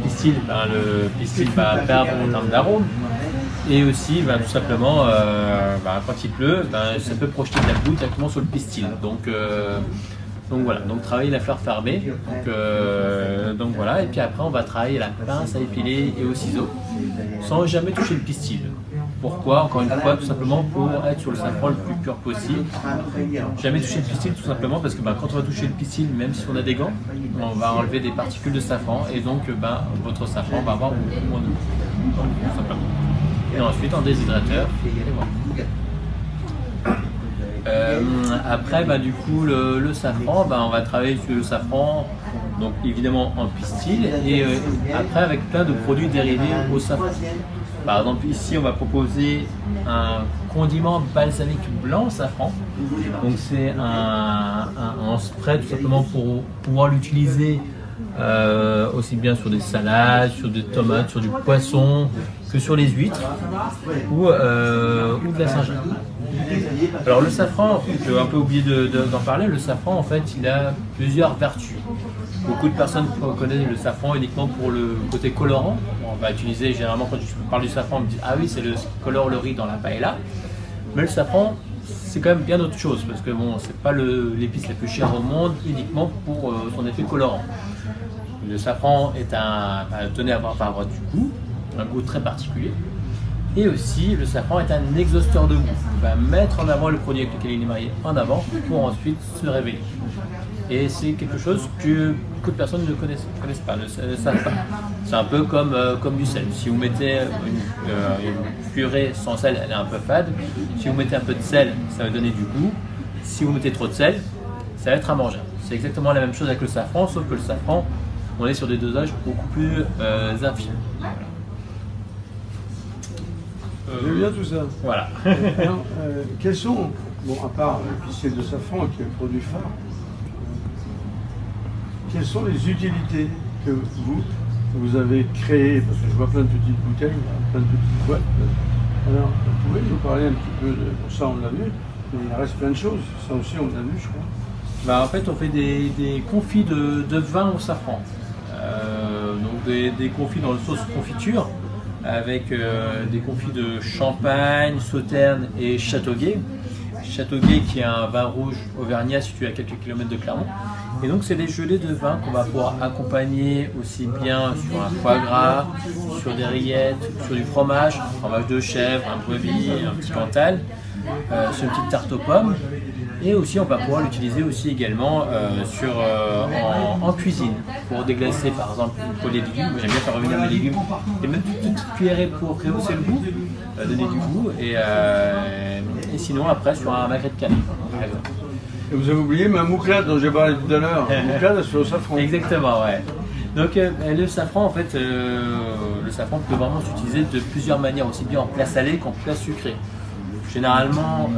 pistil va perdre en termes d'arôme. Et aussi, tout simplement, quand il pleut, ça peut projeter de la boue directement sur le pistil. Donc voilà, donc travailler la fleur fermée, donc voilà, et puis après on va travailler la pince à épiler et au ciseau, sans jamais toucher le pistil. Pourquoi? Encore une fois, tout simplement pour être sur le safran le plus pur possible. Jamais toucher le pistil, tout simplement parce que quand on va toucher le pistil, même si on a des gants, on va enlever des particules de safran, et donc votre safran va avoir moins de goût, tout simplement. Et ensuite en déshydrateur, et voilà. Après, du coup, le safran, on va travailler sur le safran, donc évidemment en pistil, et après avec plein de produits dérivés au safran. Par exemple, ici, on va proposer un condiment balsamique blanc safran. Donc c'est un spray tout simplement pour pouvoir l'utiliser aussi bien sur des salades, sur des tomates, sur du poisson, que sur les huîtres ou de la Saint-Jacques. Alors le safran, j'ai un peu oublié d'en parler, le safran en fait il a plusieurs vertus. Beaucoup de personnes connaissent le safran uniquement pour le côté colorant. On va utiliser généralement quand je parle du safran, on me dit ah oui c'est le colore le riz dans la paella. Mais le safran c'est quand même bien autre chose parce que bon c'est pas l'épice la plus chère au monde uniquement pour son effet colorant. Le safran tenait à avoir du goût, un goût très particulier. Et aussi, le safran est un exhausteur de goût. Il va mettre en avant le produit avec lequel il est marié en avant pour ensuite se révéler. Et c'est quelque chose que beaucoup de personnes ne connaissent pas, ne savent pas. C'est un peu comme du sel. Si vous mettez une purée sans sel, elle est un peu fade. Si vous mettez un peu de sel, ça va donner du goût. Si vous mettez trop de sel, ça va être à manger. C'est exactement la même chose avec le safran, sauf que le safran, on est sur des dosages beaucoup plus infimes. J'aime bien tout ça. Voilà. Alors, quels sont, bon, à part l'épicelle de safran qui est le produit phare, quelles sont les utilités que vous avez créées? Parce que je vois plein de petites bouteilles, plein de petites boîtes. Alors, vous pouvez nous parler un petit peu de ça, on l'a vu, mais il reste plein de choses. Ça aussi, on l'a vu, je crois. Bah, en fait, on fait des confits de vin au safran. Donc des confits dans le sauce confiture, avec des confits de champagne, sauterne et châteauguay. Châteauguay qui est un vin rouge auvergnat situé à quelques kilomètres de Clermont. Et donc c'est des gelées de vin qu'on va pouvoir accompagner aussi bien sur un foie gras, sur des rillettes, sur du fromage de chèvre, un brebis, un petit cantal, sur une petite tarte aux pommes. Et aussi on va pouvoir l'utiliser aussi également en cuisine pour déglacer par exemple une poêlée de légumes. J'aime bien faire revenir mes légumes et même une petite cuillerée pour rehausser le goût, donner du goût et sinon après sur un magret de canne. Et vous avez oublié ma mouclade dont j'ai parlé tout à l'heure. Mouclade sur le safran. Exactement, ouais. Donc le safran en fait, le safran peut vraiment s'utiliser de plusieurs manières, aussi bien en plat salé qu'en plat sucré. Généralement,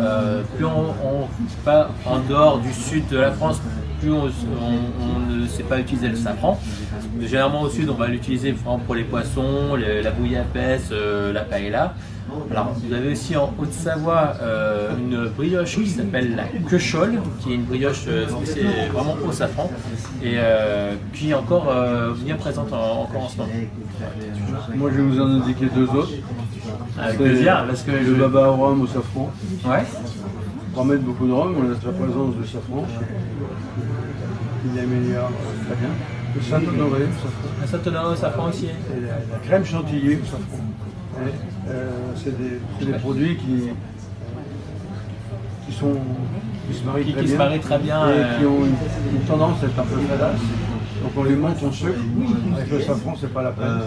plus on va en dehors du sud de la France, plus on ne sait pas utiliser le safran. Généralement au sud, on va l'utiliser pour les poissons, la bouillabaisse, la paella. Alors, vous avez aussi en Haute-Savoie une brioche qui s'appelle la quechole, qui est une brioche vraiment au safran et qui est encore bien présente encore en ce moment. Moi, je vais vous en indiquer deux autres. Avec plaisir, parce que le baba au rhum au safran. Ouais. On va mettre beaucoup de rhum, on a la présence de safran. Il améliore très bien. Le Saint-Honoré au safran. Le Saint-Honoré au safran aussi. Et la crème chantilly au safran. C'est des produits qui se marient très bien et qui ont une tendance à être un peu fadasse. Donc on les monte en sucre. Avec le safran, c'est pas la peine.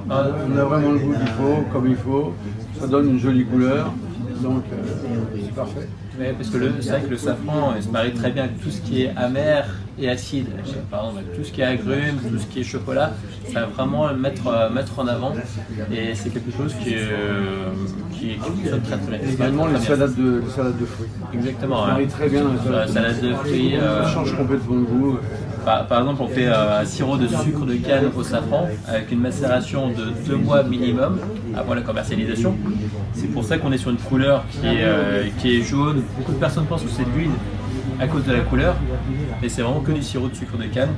On a vraiment le goût qu'il faut, comme il faut. Ça donne une jolie couleur. Donc c'est parfait. Ouais, parce que c'est vrai que le safran se marie très bien avec tout ce qui est amer et acide. Par exemple, tout ce qui est agrumes, tout ce qui est chocolat, ça va vraiment le mettre en avant. Et c'est quelque chose qui fonctionne très très bien. Également les salades de fruits. Exactement. Ça marie très bien la salade de fruits. Ça change complètement le goût. Par exemple, on fait un sirop de sucre de canne au safran avec une macération de 2 mois minimum avant la commercialisation. C'est pour ça qu'on est sur une couleur qui est jaune. Beaucoup de personnes pensent que c'est de l'huile à cause de la couleur, mais c'est vraiment que du sirop de sucre de canne.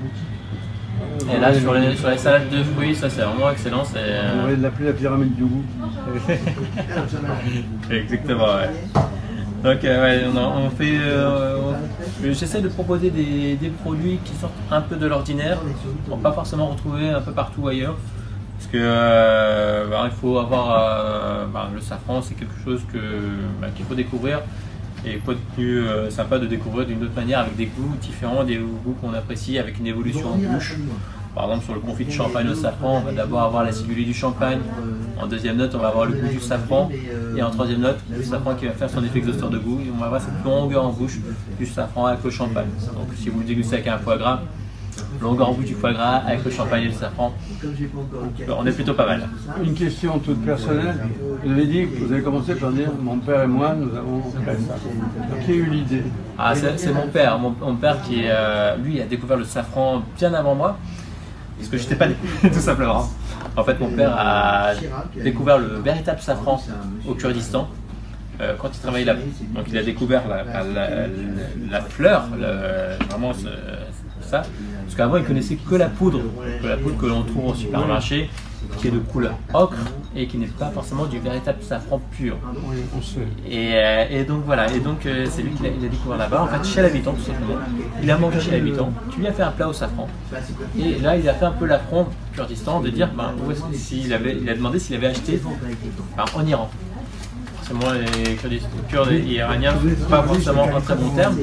Et là, sur les salades de fruits, ça c'est vraiment excellent. On va l'appeler la pyramide du goût. Exactement, ouais. Donc ouais, on fait, j'essaie de proposer des produits qui sortent un peu de l'ordinaire, pour pas forcément retrouver un peu partout ailleurs. Parce que il faut avoir le safran, c'est quelque chose qu'il faut découvrir. Et quoi de plus sympa de découvrir d'une autre manière avec des goûts différents, des goûts qu'on apprécie avec une évolution en bouche. Par exemple, sur le confit de champagne au safran, on va d'abord avoir l'acidulé du champagne. En deuxième note, on va avoir le goût du safran. Et en troisième note, le safran qui va faire son effet exhausteur de goût. Et on va avoir cette longueur en bouche du safran avec le champagne. Donc si vous le dégustez avec un foie gras, longueur en bouche du foie gras avec le champagne et le safran, on est plutôt pas mal. Une question toute personnelle. Vous avez dit, vous avez commencé par dire mon père et moi, nous avons fait ça. Qui a eu l'idée? Ah, c'est mon père. Mon père qui lui a découvert le safran bien avant moi. Parce que je n'étais pas né, tout simplement. En fait, mon père a découvert le véritable safran au Kurdistan quand il travaillait là-bas. Donc, il a découvert la fleur, vraiment ça. Parce qu'avant, il connaissait que la poudre que l'on trouve au supermarché. qui est de couleur ocre et qui n'est pas forcément du véritable safran pur. Oui, on sait. Et donc voilà, et donc c'est lui qui l'a découvert là-bas, en fait chez l'habitant tout simplement. Il a mangé chez l'habitant, qui lui a fait un plat au safran. Et là il a fait un peu l'affront Kurdistan de dire il a demandé s'il avait acheté en Iran. Moi, les Kurdes et Iraniens, pas forcément en très bon terme.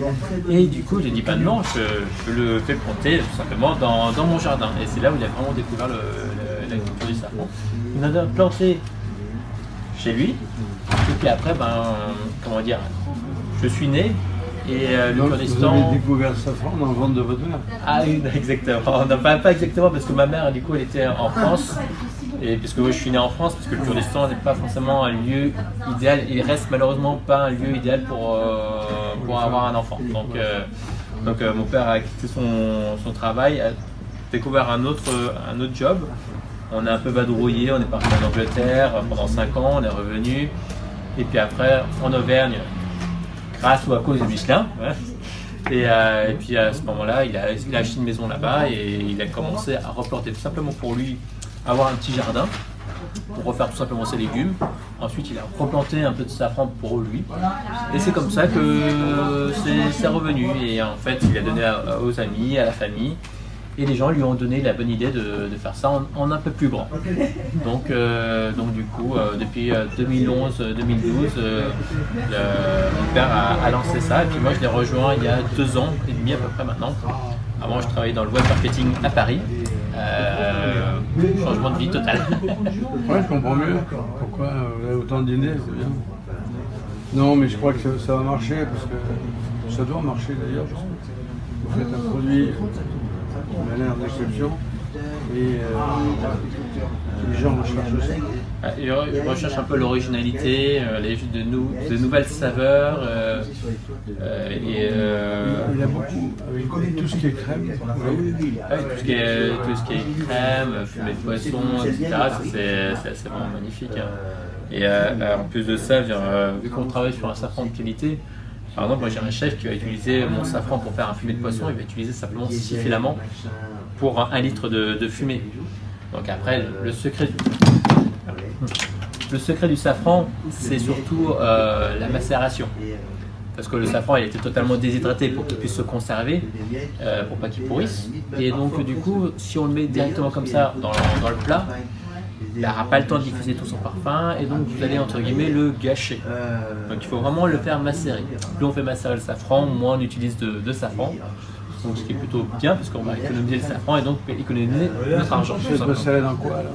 Et du coup, j'ai dit, ben non, je le fais planter tout simplement dans mon jardin. Et c'est là où il a vraiment découvert la culture du safran. Il en a planté chez lui. Et puis après, comment dire, je suis né. Et le Kurdistan. Vous avez découvert le safran dans le ventre de votre mère? Ah oui, exactement. Non, pas exactement, parce que ma mère, du coup, elle était en France. Et puisque moi je suis né en France, parce que le Kurdistan n'est pas forcément un lieu idéal, il reste malheureusement pas un lieu idéal pour avoir un enfant. Donc mon père a quitté son travail, a découvert un autre job. On a un peu vadrouillé, on est parti en Angleterre pendant 5 ans, on est revenu. Et puis après en Auvergne, grâce ou à cause de Michelin. Et puis à ce moment-là, il a acheté une maison là-bas et il a commencé à replanter tout simplement pour lui avoir un petit jardin pour refaire tout simplement ses légumes. Ensuite, il a replanté un peu de safran pour lui. Et c'est comme ça que c'est revenu. Et en fait, il a donné aux amis, à la famille. Et les gens lui ont donné la bonne idée de faire ça en un peu plus grand. Donc du coup, depuis 2011-2012, mon père a lancé ça. Et puis moi, je l'ai rejoint il y a 2 ans et demi à peu près maintenant. Avant, je travaillais dans le web marketing à Paris. Changement de vie total. Ouais, je comprends mieux. Pourquoi vous avez autant de dîners, c'est bien. Non, mais je crois que ça va marcher, parce que ça doit marcher d'ailleurs, parce que vous faites un produit qui a l'air d'exception. Et les gens recherchent aussi. Ils recherchent un peu l'originalité, de nouvelles saveurs. Il a beaucoup, avec tout ce qui est crème. Tout ce qui est crème, fumée de poisson, etc. C'est vraiment magnifique. Et en plus de ça, vu qu'on travaille sur un safran de qualité, par exemple, moi j'ai un chef qui va utiliser mon safran pour faire un fumé de poisson, il va utiliser simplement 6 filaments pour 1 litre de fumée. Donc après, le secret du safran, c'est surtout la macération. Parce que le safran, il était totalement déshydraté pour qu'il puisse se conserver, pour pas qu'il pourrisse. Et donc du coup, si on le met directement comme ça dans le plat, il n'aura pas le temps de diffuser tout son parfum et donc vous allez entre guillemets le gâcher. Donc il faut vraiment le faire macérer. Plus on fait macérer le safran, moins on utilise de safran. Donc ce qui est plutôt bien parce qu'on va économiser le safran et donc économiser notre argent. Vous faites macérer dans quoi alors?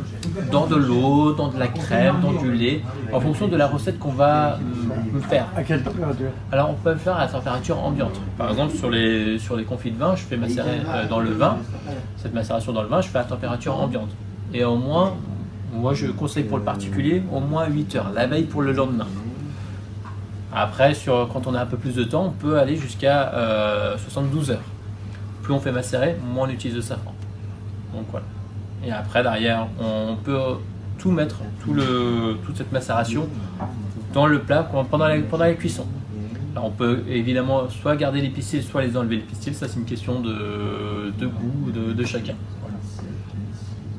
Dans de l'eau, dans de la crème, dans du lait, en fonction de la recette qu'on va faire. À quelle température? Alors on peut le faire à la température ambiante. Par exemple sur les confits de vin, je fais macérer dans le vin. Cette macération dans le vin, je fais à température ambiante. Et au moins, moi je conseille pour le particulier, au moins 8 heures, la veille pour le lendemain. Après, quand on a un peu plus de temps, on peut aller jusqu'à 72 heures. Plus on fait macérer, moins on utilise de safran. Donc voilà. Et après, derrière, on peut tout mettre, toute cette macération dans le plat pendant la cuisson. Alors on peut évidemment soit garder les pistils, soit les enlever les pistils. Ça, c'est une question de goût de chacun. Voilà.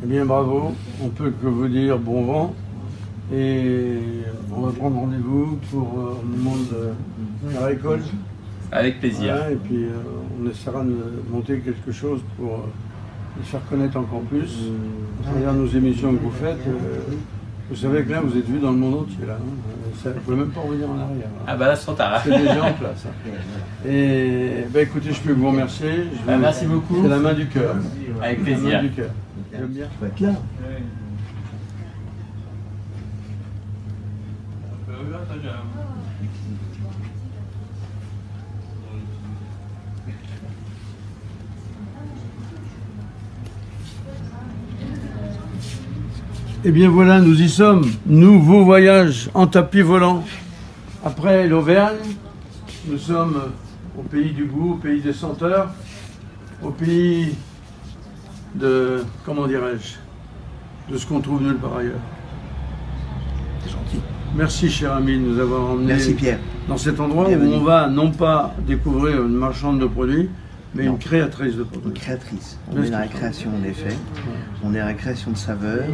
Eh bien, bravo. On peut que vous dire bon vent. Et on va prendre rendez-vous pour le moment de la récolte. Avec plaisir. Ouais, et puis on essaiera de monter quelque chose pour les faire connaître encore plus. À travers nos émissions que vous faites. Vous savez que là, vous êtes vu dans le monde entier. Là, hein. Vous ne pouvez même pas revenir en arrière. Là. Ah bah là, c'est trop tard. C'est déjà en place. Hein. Et bah, écoutez, je peux vous remercier. Merci beaucoup. C'est la main du cœur. Avec plaisir. La main du cœur. J'aime bien. Il faut être là. Eh bien voilà, nous y sommes. Nouveau voyage en tapis volant. Après l'Auvergne, nous sommes au pays du goût, au pays des senteurs, au pays de, comment dirais-je, de ce qu'on trouve nulle part ailleurs. C'est gentil. Merci cher ami de nous avoir emmenés dans cet endroit où on va non pas découvrir une marchande de produits, mais une créatrice de produits. Une créatrice. On est dans la création en effet. On est dans la création de saveurs.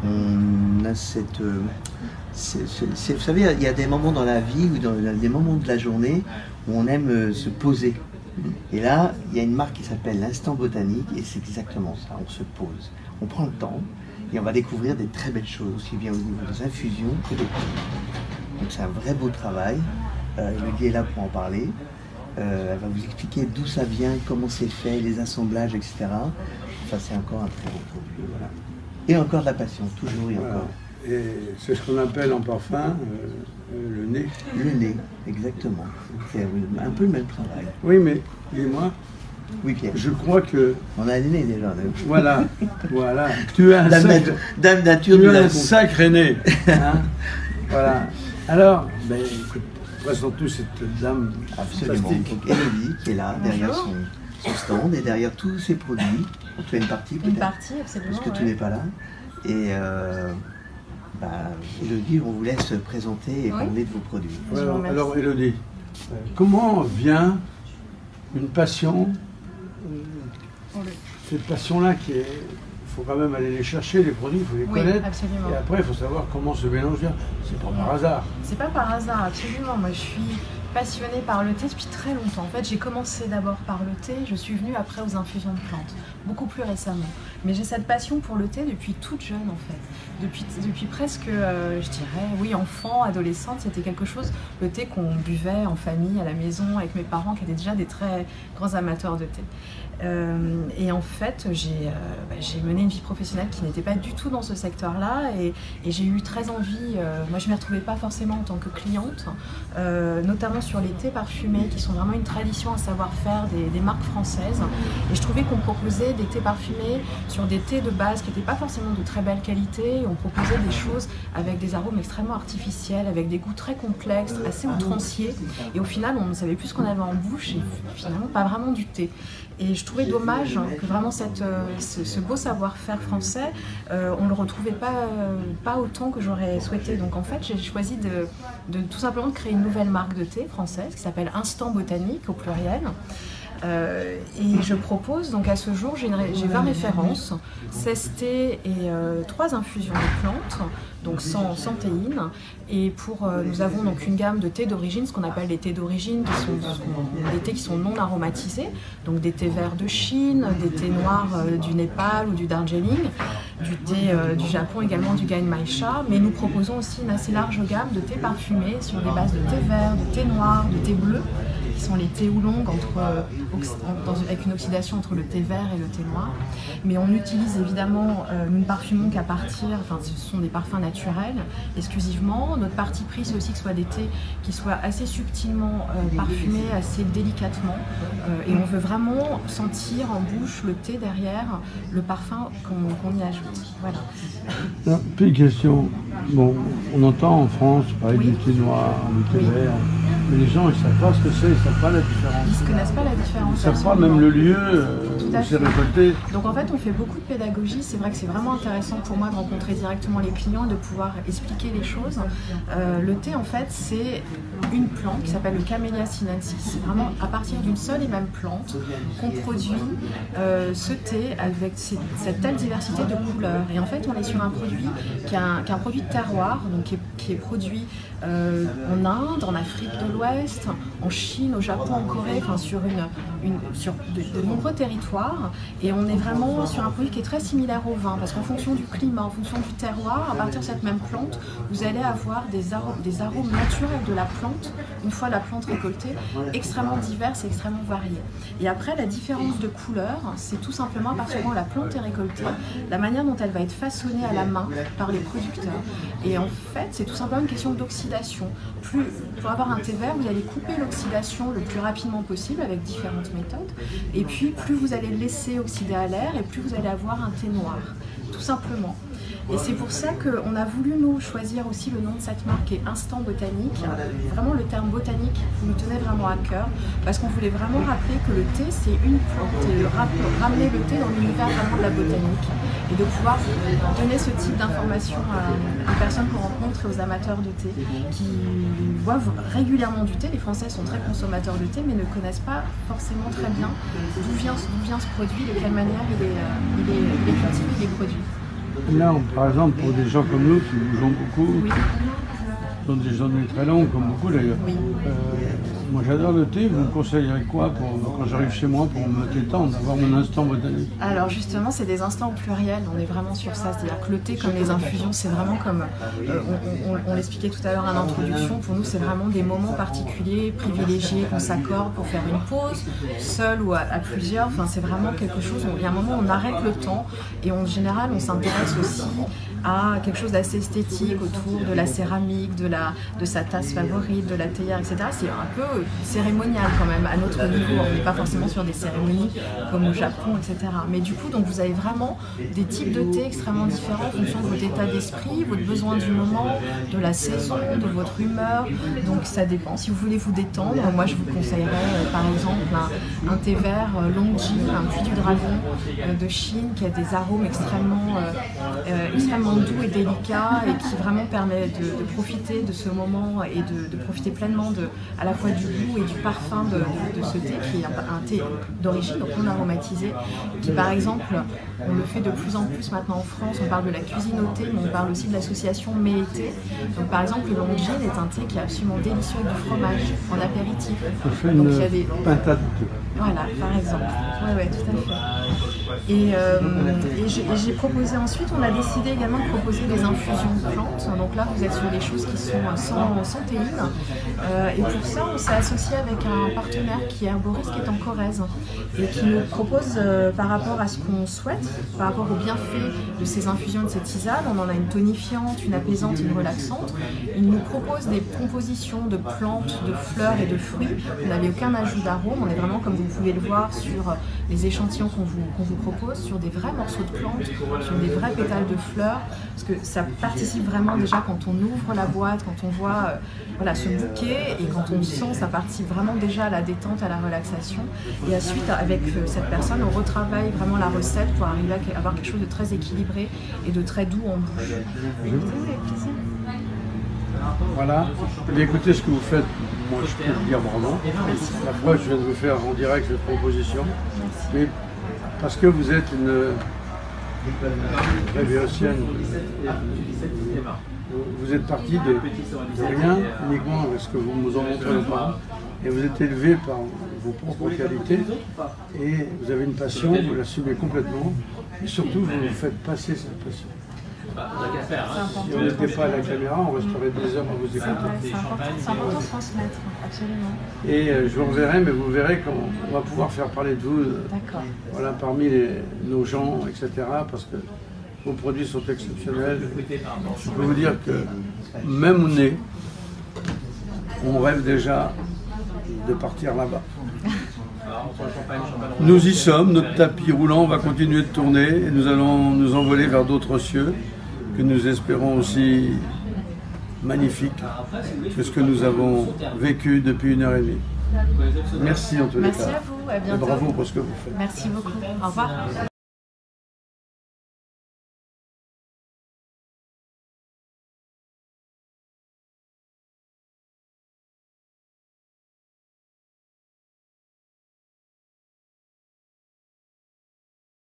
on a cette... vous savez, il y a des moments dans la vie, ou dans des moments de la journée, où on aime se poser. Et là, il y a une marque qui s'appelle l'Instant Botanique, et c'est exactement ça, on se pose. On prend le temps, et on va découvrir des très belles choses, aussi bien au niveau des infusions que des thés. Donc c'est un vrai beau travail. Elodie est là pour en parler. Elle va vous expliquer d'où ça vient, comment c'est fait, les assemblages, etc. Enfin, c'est encore un très beau produit. Voilà. Et encore de la passion, toujours et encore. Et c'est ce qu'on appelle en parfum le nez. Le nez, exactement. C'est un peu le même travail. Oui, mais dis-moi. Oui, Pierre. Je crois que... On a un nez déjà. Voilà, voilà. Tu as un Dame nature tu as un sacré nez. Hein. Voilà. Alors, ben, écoute, présente-nous cette dame. Absolument. Donc Elodie qui est là, derrière son stand et derrière tous ses produits. Tu as une partie peut-être. Une partie, absolument. Parce que tu n'es pas là. Et Elodie, on vous laisse présenter et parler de vos produits. Alors Elodie, comment vient une passion, cette passion-là qui est... Il faut quand même aller les chercher, les produits, il faut les connaître. Absolument. Et après, il faut savoir comment se mélanger. C'est pas par hasard. C'est pas par hasard, absolument. Moi, je suis passionnée par le thé depuis très longtemps. En fait, j'ai commencé d'abord par le thé, je suis venue après aux infusions de plantes, beaucoup plus récemment. Mais j'ai cette passion pour le thé depuis toute jeune, en fait. Depuis presque, je dirais, oui, enfant, adolescente, c'était quelque chose, le thé qu'on buvait en famille, à la maison, avec mes parents, qui étaient déjà des très grands amateurs de thé. Et en fait, j'ai mené une vie professionnelle qui n'était pas du tout dans ce secteur-là et j'ai eu très envie, moi je ne m'y retrouvais pas forcément en tant que cliente, notamment sur les thés parfumés qui sont vraiment une tradition, un savoir-faire des marques françaises, et je trouvais qu'on proposait des thés parfumés sur des thés de base qui n'étaient pas forcément de très belle qualité, on proposait des choses avec des arômes extrêmement artificiels, avec des goûts très complexes, assez outranciers, et au final on ne savait plus ce qu'on avait en bouche et finalement pas vraiment du thé. Et je trouvais dommage que vraiment ce beau savoir-faire français, on ne le retrouvait pas autant que j'aurais souhaité. Donc en fait, j'ai choisi de tout simplement de créer une nouvelle marque de thé française qui s'appelle Instant Botanique au pluriel. Et je propose, donc à ce jour, j'ai 20 références, 16 thés et 3 infusions de plantes, donc sans théine. Et nous avons donc une gamme de thés d'origine, ce qu'on appelle les thés d'origine, qui sont des thés qui sont non aromatisés, donc des thés verts de Chine, des thés noirs du Népal ou du Darjeeling, du thé du Japon également, du Genmaicha, mais nous proposons aussi une assez large gamme de thés parfumés sur des bases de thé vert, de thé noir, de thé bleu, qui sont les thés oolong avec une oxydation entre le thé vert et le thé noir. Mais on utilise évidemment, nous ne parfumons qu'à partir, enfin ce sont des parfums naturels exclusivement. Notre parti pris, c'est aussi que ce soit des thés qui soient assez subtilement parfumés, assez délicatement. Et on veut vraiment sentir en bouche le thé derrière, le parfum qu'on y ajoute. Voilà. Puis une question, bon, on entend en France parler du thé noir, du thé vert. Mais les gens, ils ne savent pas ce que c'est, ils ne savent pas la différence. Ils ne connaissent pas la différence. Ils ne savent pas même le lieu où c'est récolté. Donc en fait, on fait beaucoup de pédagogie. C'est vrai que c'est vraiment intéressant pour moi de rencontrer directement les clients et de pouvoir expliquer les choses. Le thé, en fait, c'est une plante qui s'appelle le Camellia sinensis. C'est vraiment à partir d'une seule et même plante qu'on produit ce thé avec cette telle diversité de couleurs. Et en fait, on est sur un produit qui est un produit de terroir, donc qui est produit en Inde, en Afrique de l'Ouest, en Chine, au Japon, en Corée, enfin sur de nombreux territoires. Et on est vraiment sur un produit qui est très similaire au vin, parce qu'en fonction du climat, en fonction du terroir, à partir de cette même plante, vous allez avoir des arômes naturels de la plante, une fois la plante récoltée, extrêmement diverses et extrêmement variées. Et après, la différence de couleur, c'est tout simplement à partir du moment où la plante est récoltée, la manière dont elle va être façonnée à la main par les producteurs. Et en fait, c'est tout simplement une question d'oxydation. Pour avoir un thé vert, vous allez couper l'oxydation le plus rapidement possible avec différentes méthodes. Et puis, plus vous allez laisser oxyder à l'air et plus vous allez avoir un thé noir, tout simplement. Et c'est pour ça qu'on a voulu, nous, choisir aussi le nom de cette marque qui est Instant Botanique. Vraiment, le terme botanique nous tenait vraiment à cœur parce qu'on voulait vraiment rappeler que le thé, c'est une plante et ramener le thé dans l'univers vraiment de la botanique et de pouvoir donner ce type d'information aux personnes qu'on rencontre et aux amateurs de thé qui boivent régulièrement du thé. Les Français sont très consommateurs de thé mais ne connaissent pas forcément très bien d'où vient ce produit, de quelle manière il est cultivé, il est produit. Là, par exemple, pour des gens comme nous qui bougeons beaucoup, Oui. dans des journées très longues, comme beaucoup d'ailleurs. Oui. Moi j'adore le thé, vous me conseillerez quoi quand j'arrive chez moi pour me détendre, avoir mon instant botanique? Alors justement, c'est des instants au pluriel, on est vraiment sur ça. C'est-à-dire que le thé, comme les infusions, c'est vraiment comme, on l'expliquait tout à l'heure en introduction, pour nous c'est vraiment des moments particuliers, privilégiés, qu'on s'accorde pour faire une pause, seul ou à plusieurs. Enfin, c'est vraiment quelque chose, il y a un moment où on arrête le temps et en général on s'intéresse aussi à quelque chose d'assez esthétique autour de la céramique, de sa tasse favorite, de la théière, etc. C'est un peu cérémonial quand même à notre niveau. On n'est pas forcément sur des cérémonies comme au Japon, etc. Mais du coup, donc vous avez vraiment des types de thé extrêmement différents en fonction de votre état d'esprit, votre besoin du moment, de la saison, de votre humeur. Donc ça dépend. Si vous voulez vous détendre, moi je vous conseillerais par exemple un thé vert Longji, un puits du dragon de Chine qui a des arômes extrêmement doux et délicats et qui vraiment permet de profiter de ce moment et de profiter pleinement à la fois du goût et du parfum de ce thé qui est un thé d'origine, donc non aromatisé, qui par exemple, on le fait de plus en plus maintenant en France, on parle de la cuisine au thé, mais on parle aussi de l'association mets et thé. Donc par exemple, le Longji est un thé qui est absolument délicieux avec du fromage en apéritif. Donc il y a des pintade. Voilà, par exemple. Oui, tout à fait. Et j'ai proposé ensuite, on a décidé également de proposer des infusions de plantes. Donc là, vous êtes sur des choses qui sont sans théine. Et pour ça, on s'est associé avec un partenaire qui est herboriste, qui est en Corrèze, et qui nous propose, par rapport à ce qu'on souhaite, par rapport aux bienfaits de ces infusions, de ces tisanes, on en a une tonifiante, une apaisante, une relaxante. Il nous propose des compositions de plantes, de fleurs et de fruits. Vous n'avez aucun ajout d'arôme, on est vraiment, comme vous pouvez le voir, sur les échantillons qu'on vous propose, sur des vrais morceaux de plantes, sur des vrais pétales de fleurs, parce que ça participe vraiment déjà quand on ouvre la boîte, quand on voit voilà, ce bouquet, et quand on sent, ça participe vraiment déjà à la détente, à la relaxation. Et ensuite, avec cette personne, on retravaille vraiment la recette pour arriver à avoir quelque chose de très équilibré et de très doux en bouche. Voilà. Eh bien, écoutez ce que vous faites, moi je peux vous dire bravo. La fois, je viens de vous faire en direct cette proposition. Mais parce que vous êtes une révélancienne, vous êtes parti de rien, uniquement avec ce que vous nous en montrez auparavant, et vous êtes élevé par vos propres qualités, et vous avez une passion, vous l'assumez complètement, et surtout vous vous faites passer cette passion. Si on n'était pas à la caméra, on resterait des heures à vous écouter. C'est important de transmettre, absolument. Et je vous reverrai, mais vous verrez comment on va pouvoir faire parler de vous voilà, parmi nos gens, etc. Parce que vos produits sont exceptionnels. Je peux vous dire que même au nez, on rêve déjà de partir là-bas. Nous y sommes, notre tapis roulant va continuer de tourner et nous allons nous envoler vers d'autres cieux que nous espérons aussi magnifiques que ce que nous avons vécu depuis 1h30. Merci en tous les cas. Merci à vous, à bientôt. Et bravo pour ce que vous faites. Merci beaucoup, au revoir.